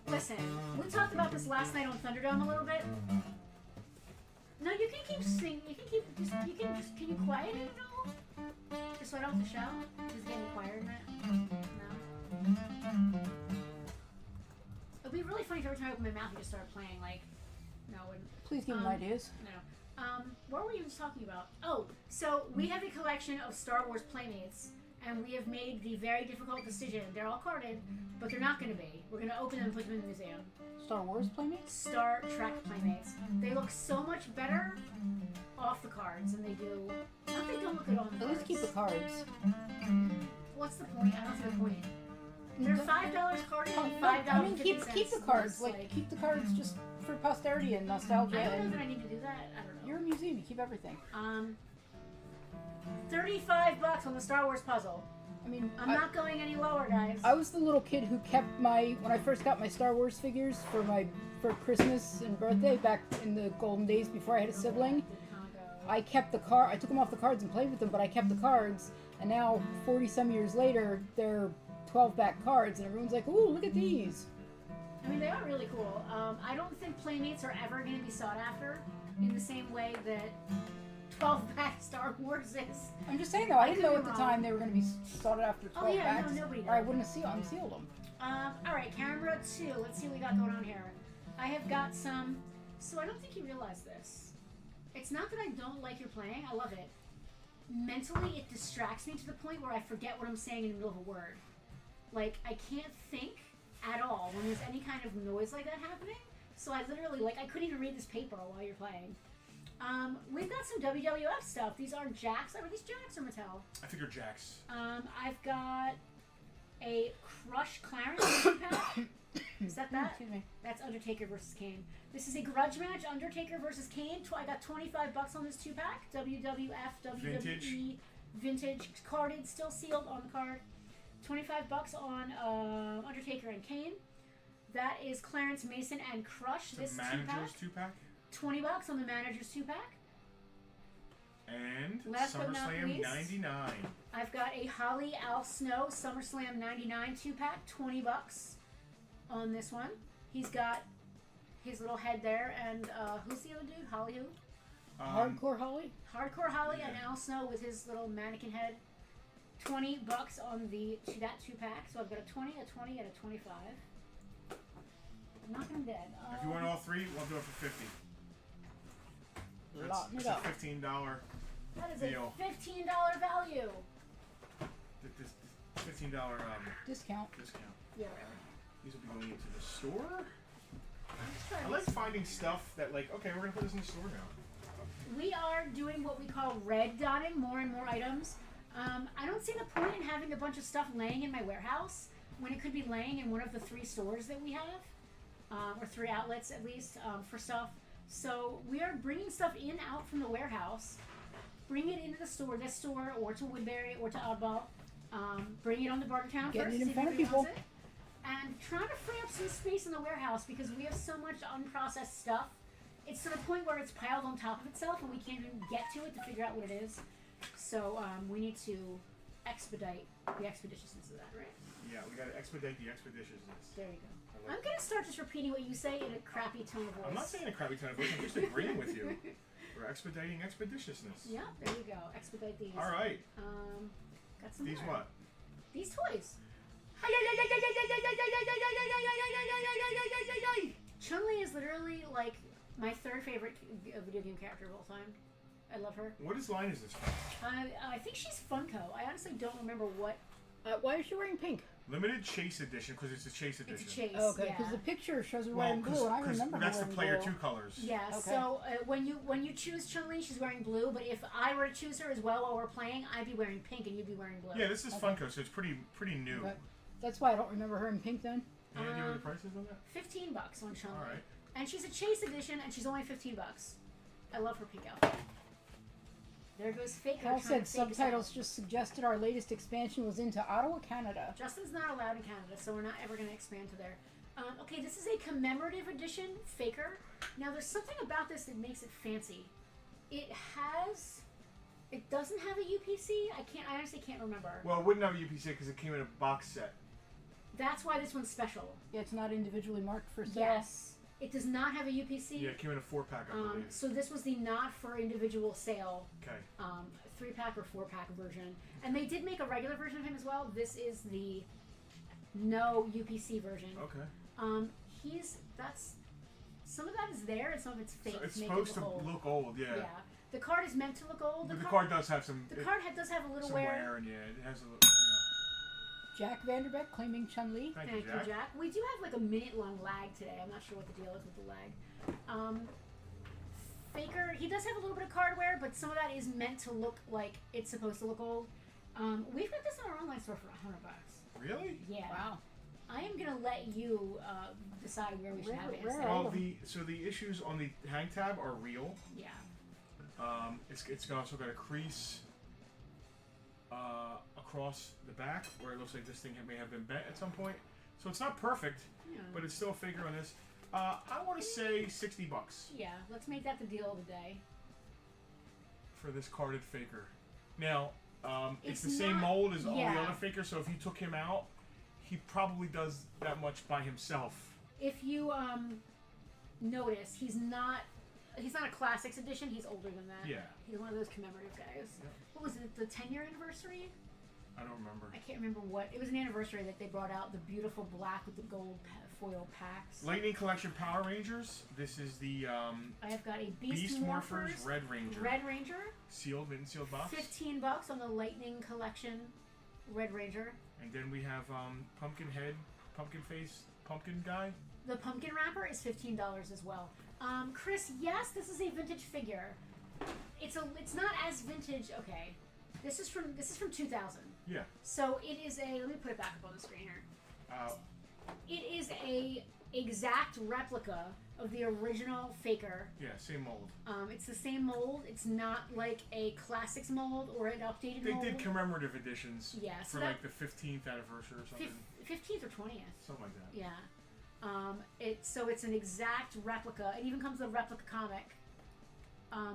Listen, we talked about this last night on Thunderdome a little bit. No, you can keep singing. You can keep. Can you quiet it at all? Just so I don't have to shout? Is it getting quieter than that? No. It'd be really funny if every time I open my mouth, you just start playing, like. No, it wouldn't. Please give me ideas. No. What were we just talking about? Oh, so we have a collection of Star Wars Playmates, and we have made the very difficult decision. They're all carded, but they're not going to be. We're going to open them and put them in the museum. Star Wars Playmates? Star Trek Playmates. They look so much better off the cards than they do. Not they don't look good on the At cards. least keep the cards. What's the point? I don't see the point. They're $5 carded and $5. I mean, keep the cards. Like, keep the cards just for posterity and nostalgia. I don't know and that I need to do that. I don't know. you're a museum. You keep everything. $35 on the Star Wars puzzle. I mean, I'm not going any lower, guys. I was the little kid who kept when I first got my Star Wars figures for Christmas and birthday back in the golden days before I had a sibling. I kept the I took them off the cards and played with them, but I kept the cards. And now, 40 some years later, they're 12-back cards, and everyone's like, "Ooh, look at these!" I mean, they are really cool. I don't think Playmates are ever going to be sought after in the same way that 12-back Star Wars is. I'm just saying though, I didn't know could at be the wrong. time they were going to be sorted after 12 Oh, yeah, no, backs. nobody Or I does. wouldn't have unsealed them. All right, camera 2. Let's see what we got going on here. I have got some. So I don't think you realize this. It's not that I don't like your playing. I love it. Mentally, it distracts me to the point where I forget what I'm saying in the middle of a word. Like, I can't think at all when there's any kind of noise like that happening. So I literally, I couldn't even read this paper while you're playing. We've got some WWF stuff. These are Jacks. Are these Jacks or Mattel? I figured Jax. I've got a Crush Clarence 2-pack. Is that? Excuse me. That's Undertaker versus Kane. This is a grudge match, Undertaker versus Kane. I got $25 on this 2-pack. WWF, WWE, vintage, carded, still sealed on the card. $25 on Undertaker and Kane. That is Clarence Mason and Crush. The This Manager's 2-pack. 2-pack. $20 on the Manager's 2-pack. And Last but not SummerSlam least, 99. I've got a Holly Al Snow SummerSlam 99 2-pack. $20 on this one. He's got his little head there, and who's the other dude? Holly who? Hardcore Holly? Hardcore Holly and Al Snow with his little mannequin head. $20 on that 2-pack. So I've got a 20, a 20, and a 25. I'm knocking them dead. If you want all three, we'll do it for 50. That's a $15 that is deal. a $15 value. This $15 discount. Yeah, right. These will be going into the store. I like finding stuff that, okay, we're gonna put this in the store now. We are doing what we call red dotting, more and more items. I don't see the point in having a bunch of stuff laying in my warehouse when it could be laying in one of the 3 stores that we have, or 3 outlets at least, for stuff. So we are bringing stuff out from the warehouse, bring it into the store, this store, or to Woodbury, or to Oddball. Bring it on to Bartertown Getting first, it in see if front of anybody people. wants it. And trying to free up some space in the warehouse because we have so much unprocessed stuff. It's to the point where it's piled on top of itself and we can't even get to it to figure out what it is. So we need to expedite the expeditiousness of that, right? Yeah, we gotta expedite the expeditiousness. There you go. I'm gonna start just repeating what you say in a crappy tone of voice. I'm not saying a crappy tone of voice, I'm just agreeing with you. We're expediting expeditiousness. Yeah, there you go. Expedite these. Alright. Got some These more. what? These toys. Chun-Li is literally my 3rd favorite video game character of all time. I love her. What line is this from? I think she's Funko. I honestly don't remember what. Why is she wearing pink? Limited Chase Edition, because it's a Chase Edition. It's a Chase. Okay, yeah. because the picture shows her wearing blue, and I remember her that's the wearing player blue. 2 colors. Yeah. Okay. So when you choose Chun-Li, she's wearing blue. But if I were to choose her as well while we're playing, I'd be wearing pink and you'd be wearing blue. Yeah, this is Funko, so it's pretty new. Okay. That's why I don't remember her in pink then. Any idea what the price is on that? $15 on Chun-Li. All right. And she's a Chase edition, and she's only $15. I love her pink outfit. There goes Faker. Cal trying said to fake us subtitles out. just suggested our latest expansion was into Ottawa, Canada. Justin's not allowed in Canada, so we're not ever going to expand to there. Okay, this is a commemorative edition Faker. Now, there's something about this that makes it fancy. It doesn't have a UPC. I honestly can't remember. Well, it wouldn't have a UPC because it came in a box set. That's why this one's special. Yeah, it's not individually marked for sale. Yes. It does not have a UPC. Yeah, it came in a 4-pack, I believe. So this was the not for individual sale. Okay. 3-pack or 4-pack version. And they did make a regular version of him as well. This is the no UPC version. Okay. Some of that is there and some of it's fake. So it's to make supposed it to look old. look old, yeah. Yeah. The card is meant to look old. The card does have some. The card does have a little some wear, and yeah, it has a little. Jack Vanderbeck claiming Chun-Li. Thank you, Jack. Jack. We do have like a minute-long lag today. I'm not sure what the deal is with the lag. Faker, he does have a little bit of card wear, but some of that is meant to look like it's supposed to look old. We've got this on our online store for $100. Really? Yeah. Wow. I am gonna let you decide where we should have it. Well, the issues on the hang tab are real. Yeah. It's also got a crease across the back where it looks like this thing may have been bent at some point. So it's not perfect, but it's still a figure on this. I want to say $60 Yeah, let's make that the deal of the day. for this carded faker. Now, it's the It's same not- mold as all the yeah. other fakers, so if you took him out, he probably does that much by himself. If you notice, he's not a classics edition. He's older than that. Yeah. He's one of those commemorative guys. Yep. What was it? The 10-year anniversary? I don't remember. I can't remember what. It was an anniversary that they brought out the beautiful black with the gold foil packs. Lightning Collection Power Rangers. This is the I have got a Beast Morphers Morphers Red Ranger. Red Ranger. Sealed, mint sealed box. $15 on the Lightning Collection Red Ranger. And then we have Pumpkin Head, Pumpkin Face, Pumpkin Guy. The pumpkin wrapper is $15 as well. Chris, yes, this is a vintage figure. It's not as vintage. Okay, this is from 2000. Yeah. So it is a. Let me put it back up on the screen here. It is a exact replica of the original Faker. Yeah, same mold. It's the same mold. It's not like a classics mold or an updated They mold. did commemorative editions. Yeah, so for like the 15th anniversary or something. 15th or 20th. Something like that. Yeah. It's an exact replica. It even comes with a replica comic.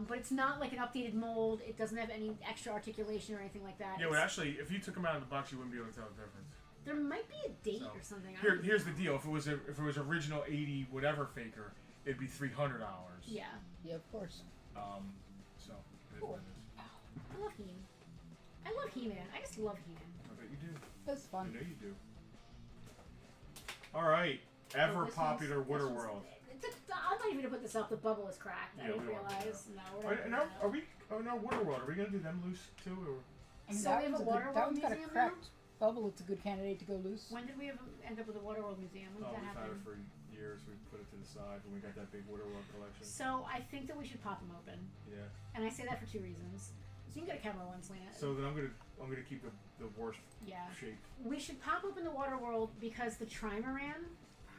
But it's not like an updated mold. It doesn't have any extra articulation or anything like that. Yeah, well, actually, if you took them out of the box, you wouldn't be able to tell the difference. There might be a date or something. Here's the deal: if it was original 80 whatever Faker, it'd be $300. Yeah. Yeah, of course. So it is Cool. what it is. I love He-Man. I love He-Man. I just love He-Man. I bet you do. That's I fun. know you do. All right, ever This popular one's- Water this one's- World. I'm not even gonna put this up. The bubble is cracked. I Yeah, didn't we don't want realize. to. No, we're not. No, are we? Oh no, Water World. Are we gonna do them loose too? Or? I mean, So that we have one's a good- Water that World one's got a museum cracked bubble. It's a good candidate to go loose. When did we end up with the Water World Museum? When did Oh, that we've had happen? it for years. We put it to the side when we got that big Water World collection. So I think that we should pop them open, Yeah. and I say that for two reasons. So you can get a camera one, Selena. So then I'm gonna keep the worst Yeah. shape. We should pop open the Water World because the Trimaran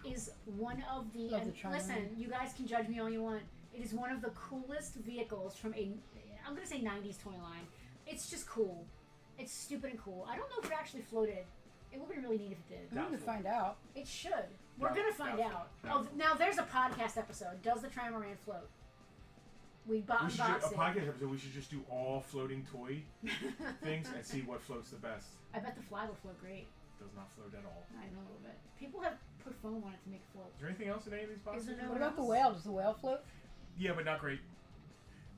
is one of the. Love And the Trimaran. listen, you guys can judge me all you want. It is one of the coolest vehicles from I'm gonna say 90s toy line. It's just cool. It's stupid and cool. I don't know if it actually floated. It would be really neat if it did. We need to Doubtful. find out. It should. We're Doubtful. gonna find Doubtful. out. Doubtful. Oh, now there's a podcast episode. Does the Trimaran float? We We box should a it. podcast episode. We should just do all floating toy things and see what floats the best. I bet the fly will float great. Does not float at all. I know a little bit. People have put foam on it to make it float. Is there anything else in any of these boxes? Is there no What about the else? whale? Does the whale float? Yeah, but not great.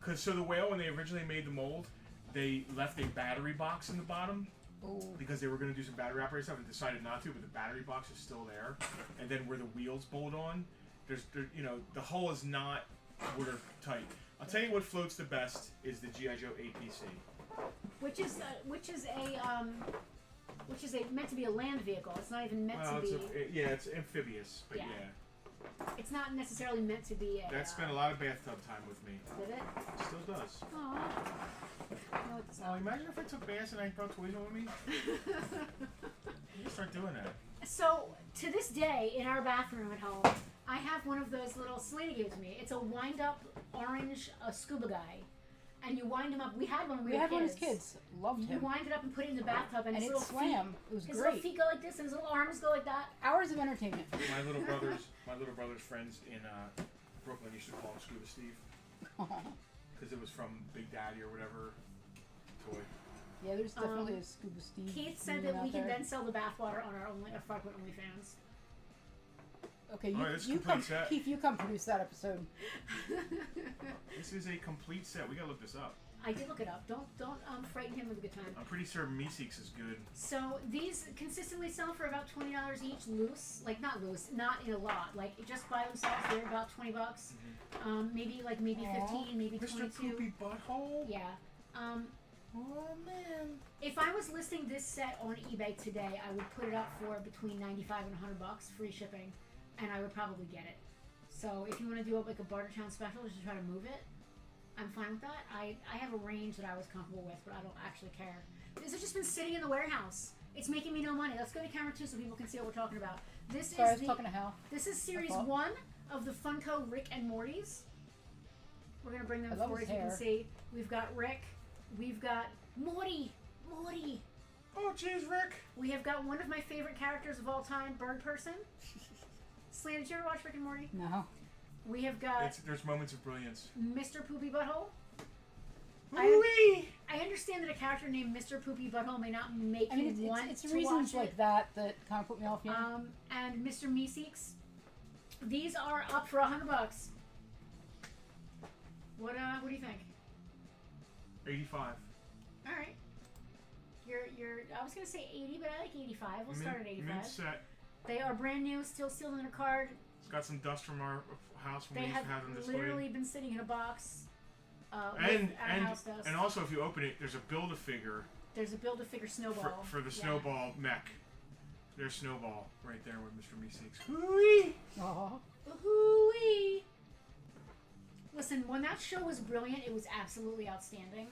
Cause so the whale, when they originally made the mold, they left a battery box in the bottom Oh, because they were going to do some battery operated stuff and decided not to. But the battery box is still there, and then where the wheels bolt on, the hull is not watertight. I'll tell you what floats the best is the GI Joe APC. Which is meant to be a land vehicle. It's not even meant to be. It's amphibious, but Yeah. yeah. It's not necessarily meant to be a. That spent a lot of bathtub time with me. Did it? Still does. Oh. No, it's Oh, not. imagine if I took baths and I brought toys home with me. I'm gonna start doing that. So to this day, in our bathroom at home, I have one of those little. Selena gave it to me. It's a wind-up orange scuba guy, and you wind him up. We had one when we we were had one kids. as kids. Loved You him. wind it up and put it in the bathtub, and, And his it little swam. It was feet, his little great. feet go like this, and his little arms go like that. Hours of entertainment. My little brother's friends in Brooklyn used to call him Scuba Steve. because it was from Big Daddy or whatever toy. Yeah, there's definitely a Scuba Steve. Keith said that we can then sell the bathwater on our Farpoint OnlyFans. Okay, Alright, you come, Keith. You come produce that episode. This is a complete set. We gotta look this up. I did look it up. Don't frighten him with a good time. I'm pretty sure Meeseeks is good. So these consistently sell for about $20 each, loose. Like not loose, not in a lot. Like just by themselves, they're about $20. Mm-hmm. Maybe 15, maybe Mr. 22. Poopy Butthole. Yeah. Oh man. If I was listing this set on eBay today, I would put it up for between $95 and $100, free shipping, and I would probably get it. So if you want to do like a Bartertown special just to try to move it, I'm fine with that. I have a range that I was comfortable with, but I don't actually care. This has just been sitting in the warehouse. It's making me no money. Let's go to camera 2 so people can see what we're talking about. This is series 1 of the Funko Rick and Morty's. We're gonna bring them forward as you can see. We've got Rick. We've got Morty. Oh jeez, Rick. We have got one of my favorite characters of all time, Bird Person. Slan, did you ever watch Rick and Morty? No. We have got There's moments of brilliance. Mr. Poopy Butthole. I understand that a character named Mr. Poopy Butthole may not make you want it's to reasons watch like it. that kind of put me off. Yeah. And Mr. Meeseeks. These are up for $100. What do you think? 85. All right. You're. I was gonna say 80, but I like 85. We'll start at 85. Mint set. They are brand new, still sealed in a card. It's got some dust from our house when They we used to have them have displayed. literally been sitting in a box. And house dust. and also if you open it, there's a Build-A-Figure. There's a Build-A-Figure Snowball for the Snowball mech. There's Snowball right there with Mr. Meeseeks. Hooey! Aww. Hooey! Listen, when that show was brilliant, it was absolutely outstanding.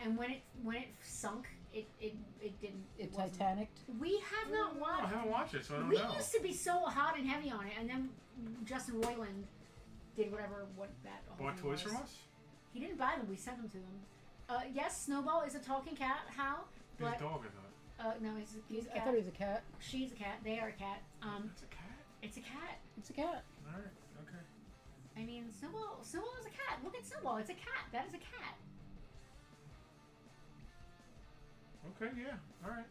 And when it sunk, it didn't. It Titanicked. We have not watched. I haven't watched it, so I don't we know. used to be so hot and heavy on it, and then Justin Roiland did what that whole Bought thing toys was. from us? He didn't buy them. We sent them to him. Yes, Snowball is a talking cat. How? He's But a dog, I thought. no, he's a cat. I thought he was a cat. She's a cat. They are a cat. It's a cat? It's a cat. It's a cat. Alright, okay. I mean, Snowball is a cat. Look at Snowball. It's a cat. That is a cat. Okay, yeah, alright.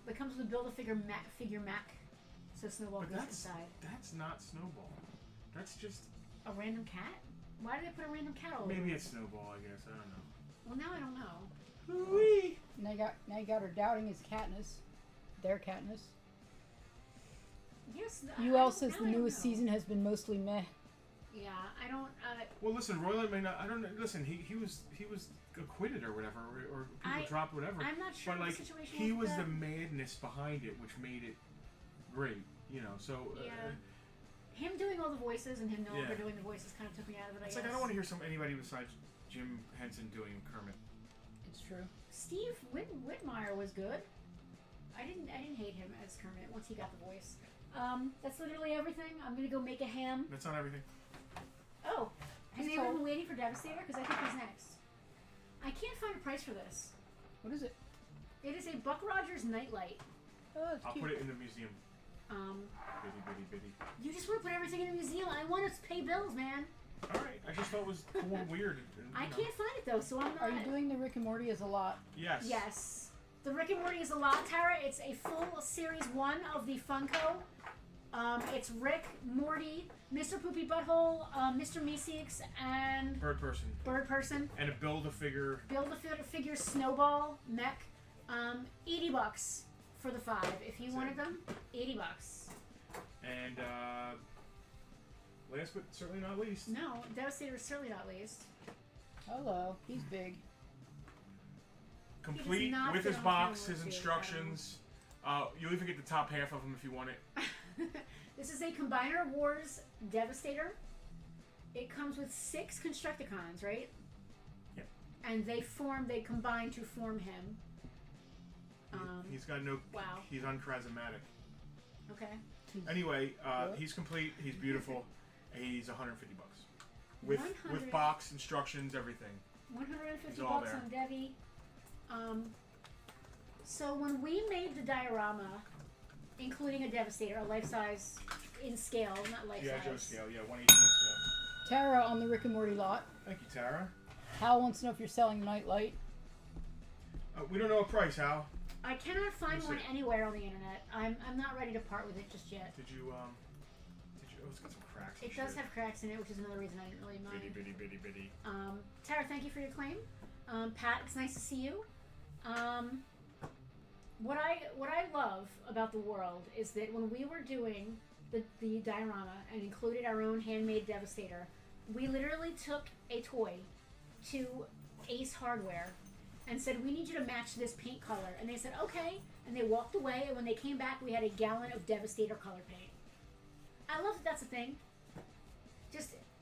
It comes with a Build-A-Figure Mac. So Snowball But goes inside. that's not Snowball. That's just... A random cat? Why did they put a random cat over Maybe it? it's Snowball, I guess. I don't know. Well, now I don't know. Hooey! Now you got her doubting his Katniss. Their Katniss. Yes. UL says the newest season has been mostly meh. Yeah, I don't. Well, listen, Roiland may not... I don't know. Listen, he was acquitted or whatever, or people dropped whatever. I'm not sure but, what like, the situation he was with the madness behind it, which made it great, you know, so... Yeah. Him doing all the voices and him no longer Yeah. doing the voices kind of took me out of it, I It's guess. like, I don't want to hear anybody besides Jim Henson doing Kermit. It's true. Steve Whitmire was good. I didn't hate him as Kermit once he got the voice. That's literally everything. I'm gonna go make a ham. That's not everything. Oh, has anyone been waiting for Devastator? Because I think he's next. I can't find a price for this. What is it? It is a Buck Rogers Nightlight. Oh, it's I'll cute. put it in the museum. Bitty. You just want to put everything in the museum. I want to pay bills, man. Alright, I just thought it was cool and weird. And, I can't find it though, so I'm not. Are you doing the Rick and Morty as a lot? Yes. Yes. The Rick and Morty is a lot, Tara. It's a full series 1 of the Funko. It's Rick, Morty, Mr. Poopy Butthole, Mr. Meeseeks, and Bird Person. And a Build-A-Figure. Build-A-Figure Snowball mech. $80 for the 5. If you wanted them, $80. And last but certainly not least. No, Devastator is certainly not least. Hello, he's big. Complete not with fit his on box, camera, his too, instructions. You'll even get the top half of them if you want it. This is a Combiner Wars Devastator. It comes with 6 Constructicons, right? Yep. And they combine to form him. He's got no... Wow. He's uncharismatic. Okay. Anyway, he's complete. He's beautiful. He's $150 with box, instructions, everything. $150 all there. on Devi. So when we made the diorama, including a Devastator, a life-size in scale, not life-size. Yeah, Joe scale. Yeah, 1/18 scale. Tara on the Rick and Morty lot Thank you, Tara. Hal wants to know if you're selling Nightlight. We don't know a price, Hal. I cannot find one anywhere on the internet. I'm not ready to part with it just yet. Did you oh, it's got some cracks. It does have cracks in it, which is another reason I didn't really mind. Bitty. Tara, thank you for your claim. Pat, it's nice to see you. What I love about the world is that when we were doing the diorama and included our own handmade Devastator, we literally took a toy to Ace Hardware and said, we need you to match this paint color. And they said, okay. And they walked away, and when they came back, we had a gallon of Devastator color paint. I love that that's a thing.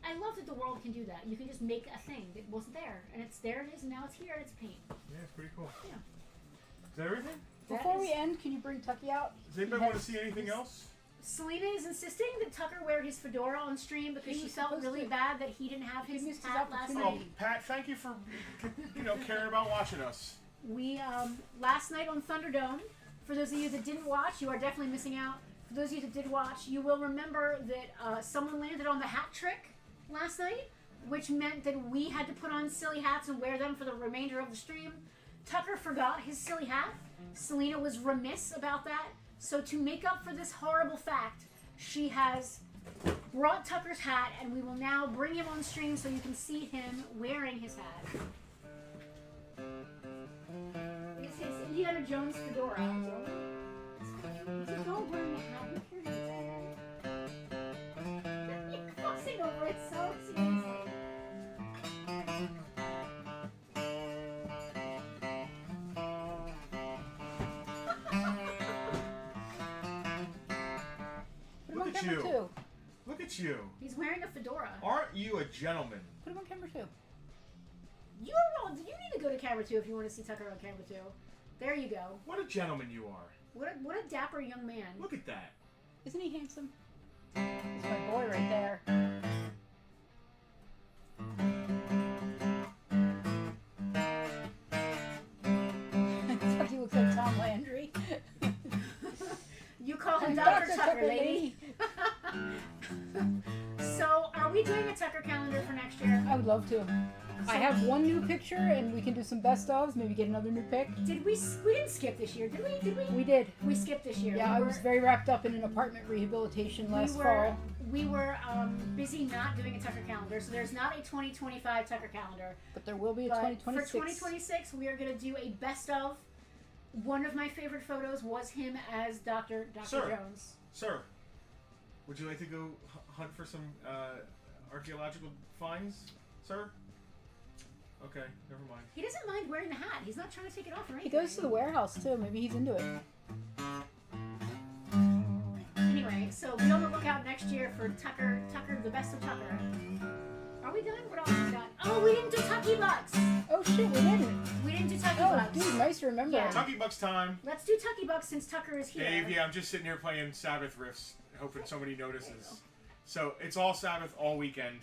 I love that the world can do that. You can just make a thing that wasn't there, and it's there it is, and now it's here, and it's paint. Yeah, it's pretty cool. Yeah. Is that everything? Before we end, can you bring Tucky out? Does anybody want to see anything else? Selena is insisting that Tucker wear his fedora on stream because she felt really bad that he didn't have his hat last Oh, night. Pat, thank you for caring about watching us. We last night on Thunderdome, for those of you that didn't watch, you are definitely missing out. For those of you that did watch, you will remember that someone landed on the hat trick last night, which meant that we had to put on silly hats and wear them for the remainder of the stream. Tucker forgot his silly hat. Selena was remiss about that. So to make up for this horrible fact, she has brought Tucker's hat, and we will now bring him on stream so you can see him wearing his hat. It's his Indiana Jones fedora. Just don't wearing a hat. You're fussing over it so seriously. Look at you. Two. Look at you. He's wearing a fedora. Aren't you a gentleman? Put him on camera 2. You need to go to camera 2 if you want to see Tucker on camera 2. There you go. What a gentleman you are. What a dapper young man. Look at that. Isn't he handsome? That's my boy right there. Tucky looks like Tom Landry. You call him Dr. Tucker, lady. So, are we doing a Tucker calendar for next year? I would love to. I have one new picture, and we can do some best ofs. Maybe get another new pic. We didn't skip this year, did we? We did. We skipped this year. Yeah, I was very wrapped up in an apartment rehabilitation last fall. We were busy not doing a Tucker calendar, so there's not a 2025 Tucker calendar. But there will be a 2026. For 2026, we are going to do a best of. One of my favorite photos was him as Dr. Jones. Sir, would you like to go hunt for some archaeological finds, sir? Okay, never mind. He doesn't mind wearing the hat. He's not trying to take it off or anything. He goes to the warehouse too. Maybe he's into it. Anyway, so be on the lookout next year for Tucker, the best of Tucker. Are we done? What else we got? Oh, we didn't do Tucky Bucks. Oh shit, we didn't. We didn't do Tucky Oh, Bucks. dude, nice to remember. Yeah. Tucky Bucks time. Let's do Tucky Bucks since Tucker is here. Dave, yeah, I'm just sitting here playing Sabbath riffs, hoping somebody notices. So it's all Sabbath all weekend.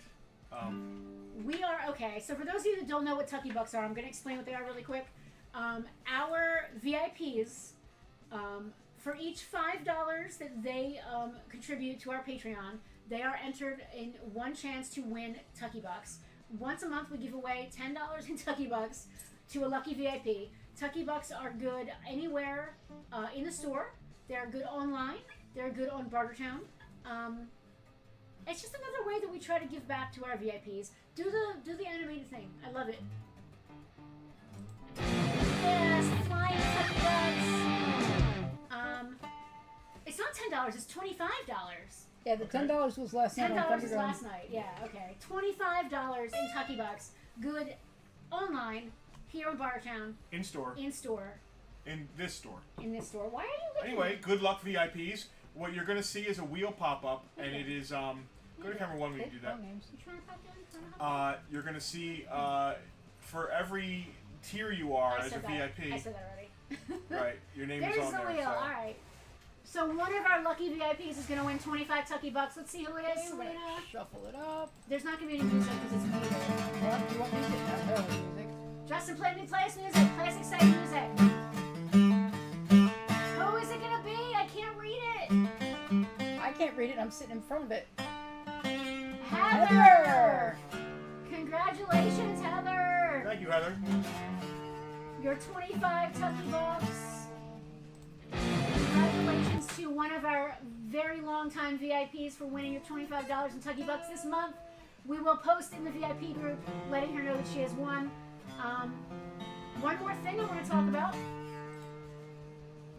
We are, okay, so for those of you that don't know what Tucky Bucks are, I'm going to explain what they are really quick. Our VIPs, for each $5 that they contribute to our Patreon, they are entered in one chance to win Tucky Bucks. Once a month, we give away $10 in Tucky Bucks to a lucky VIP. Tucky Bucks are good anywhere in the store. They're good online. They're good on Bartertown. It's just another way that we try to give back to our VIPs. Do the animated thing. I love it. Yes, flying Tucky Bucks. It's not $10. It's $25. Yeah, the $10 was last night. $10 was last night. Yeah, okay. $25 in Tucky Bucks. Good online here in Bartertown. In store. In store. In this store. In this store. Why are you looking? Anyway, good luck VIPs. What you're gonna see is a wheel pop up, and it is go to camera 1 when you do that. You trying to pop down? You're gonna see for every tier you are as a VIP. I said that already. Right, your name There's is on the there. wheel. So. All right. So one of our lucky VIPs is going to win 25 Tucky Bucks. Let's see who it is, Selena. Shuffle it up. There's not going to be any music because it's music. Well, you want music? No, music. Justin, play us music. Play us exciting music. Who is it going to be? I can't read it. I can't read it. I'm sitting in front of it. Heather! Congratulations. your 25 Tucky Box. Congratulations to one of our very long-time VIPs for winning your $25 in Tucky Bucks this month. We will post in the VIP group letting her know that she has won. One more thing I want to talk about.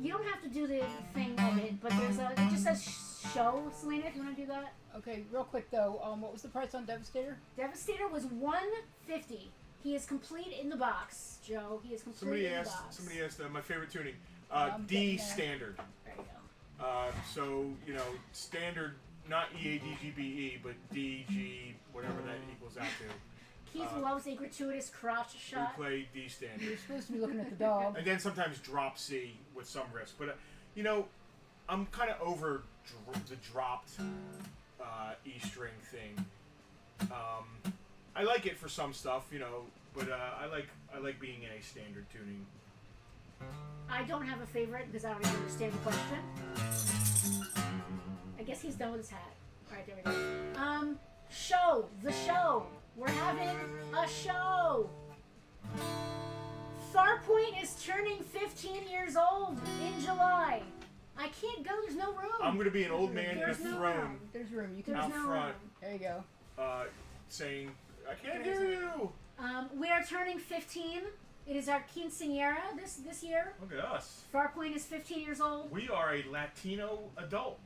You don't have to do the thing of it, but there's it just says show. Selena, if you want to do that. Okay, real quick though, what was the price on Devastator? Devastator was $150. He is complete in the box, Joe. He is complete in the box. Somebody asked my favorite tuning. getting D there. standard. There you go. So, you know, standard, not EADGBE, but DG, whatever that equals out to. Keith loves a gratuitous crotch shot. We play D standard. You're supposed to be looking at the dog. And then sometimes drop C with some riffs. But, you know, I'm kind of over the dropped E string thing. I like it for some stuff, you know, but I like being in a standard tuning. I don't have a favorite because I don't even understand the question. I guess he's done with his hat. All right, there we go. Show. The show. We're having a show. Farpoint is turning 15 years old in July. I can't go. There's no room. I'm going to be an old man in a There's no throne room. There's room. You can. There's out no front room. There you go. saying, I can't hear you. We are turning 15. It is our quinceañera this year. Look at us. Farpoint is 15 years old. We are a Latino adult.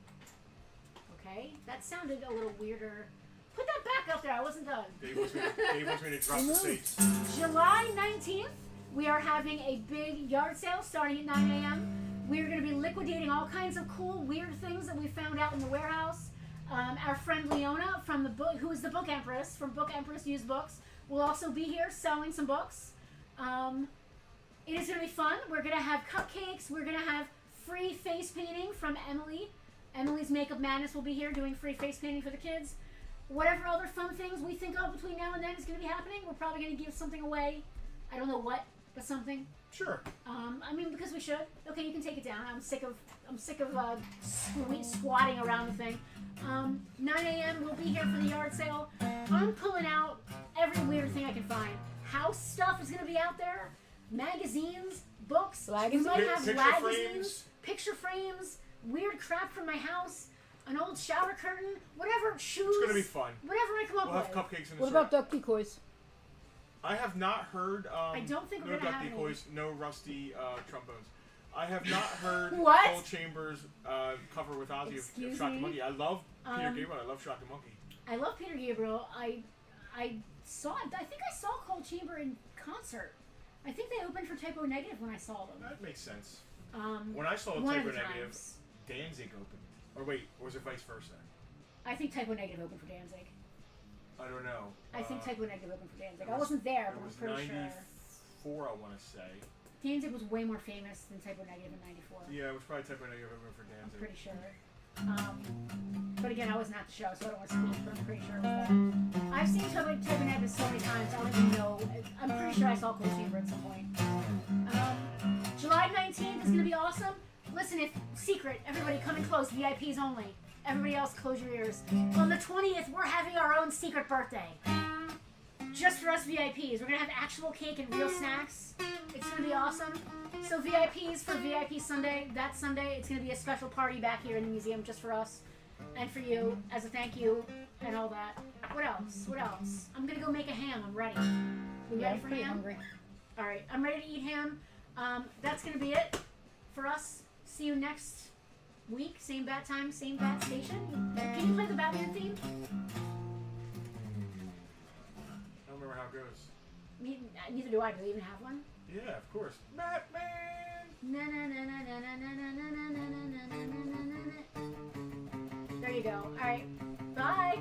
Okay, that sounded a little weirder. Put that back up there. I wasn't done. Dave wants me to drop the seats. July 19th, we are having a big yard sale starting at 9 a.m. We are going to be liquidating all kinds of cool, weird things that we found out in the warehouse. Our friend Leona, from the book, who is the Book Empress from Book Empress Used Books, will also be here selling some books. It is going to be fun. We're going to have cupcakes. We're going to have free face painting from Emily. Emily's Makeup Madness will be here doing free face painting for the kids. Whatever other fun things we think of between now and then is going to be happening. We're probably going to give something away. I don't know what, but something. Sure. I mean, because we should. Okay, you can take it down. I'm sick of squatting around the thing. 9 a.m. we'll be here for the yard sale. I'm pulling out every weird thing I can find. House stuff is going to be out there. Magazines, books. We might have magazines, picture frames, weird crap from my house, an old shower curtain, whatever, shoes. It's going to be fun. Whatever I come up We'll with. have cupcakes in the What about duck decoys? I have not heard. I don't think we're no gonna duck have decoys, no rusty trombones. I have not heard What? Cole Chambers cover with Ozzy of Excuse Shock the me? Monkey. I love Peter Gabriel. I love Shock the Monkey. I love Peter Gabriel. I saw. I think I saw Cole Chamber in concert. I think they opened for Typo Negative when I saw them. That makes sense. When I saw one of Typo the Negative, times. Danzig opened. Or wait, or was it vice versa? I think Typo Negative opened for Danzig. I don't know. I think Typo Negative opened for Danzig. it I was- wasn't there, It but I'm was pretty 94, sure. I want to say. Danzig was way more famous than Typo Negative in '94. Yeah, it was probably Typo Negative open for I'm Danzig. pretty sure. But again, I wasn't at the show, so I don't want to speak, but I'm pretty sure it was that. I've seen Typo Negative so many times, I don't even know. I'm pretty sure I saw Cold Chamber at some point. July 19th is going to be awesome. Listen, if secret, everybody come in close, VIPs only. Everybody else, close your ears. On the 20th, we're having our own secret birthday. Just for us VIPs. We're going to have actual cake and real snacks. It's going to be awesome. So VIPs for VIP Sunday, that Sunday, it's going to be a special party back here in the museum just for us. And for you, as a thank you, and all that. What else? What else? I'm going to go make a ham. I'm ready. You ready I'm for pretty ham? hungry. Alright, I'm ready to eat ham. That's going to be it for us. See you next week. Same bat time, same bat station. Can you play the Batman theme? I don't remember how it goes. Neither do I. Do we even have one? Yeah, of course. Batman! Na na na na na na na na na na na na na na na. There you go. Alright. Bye.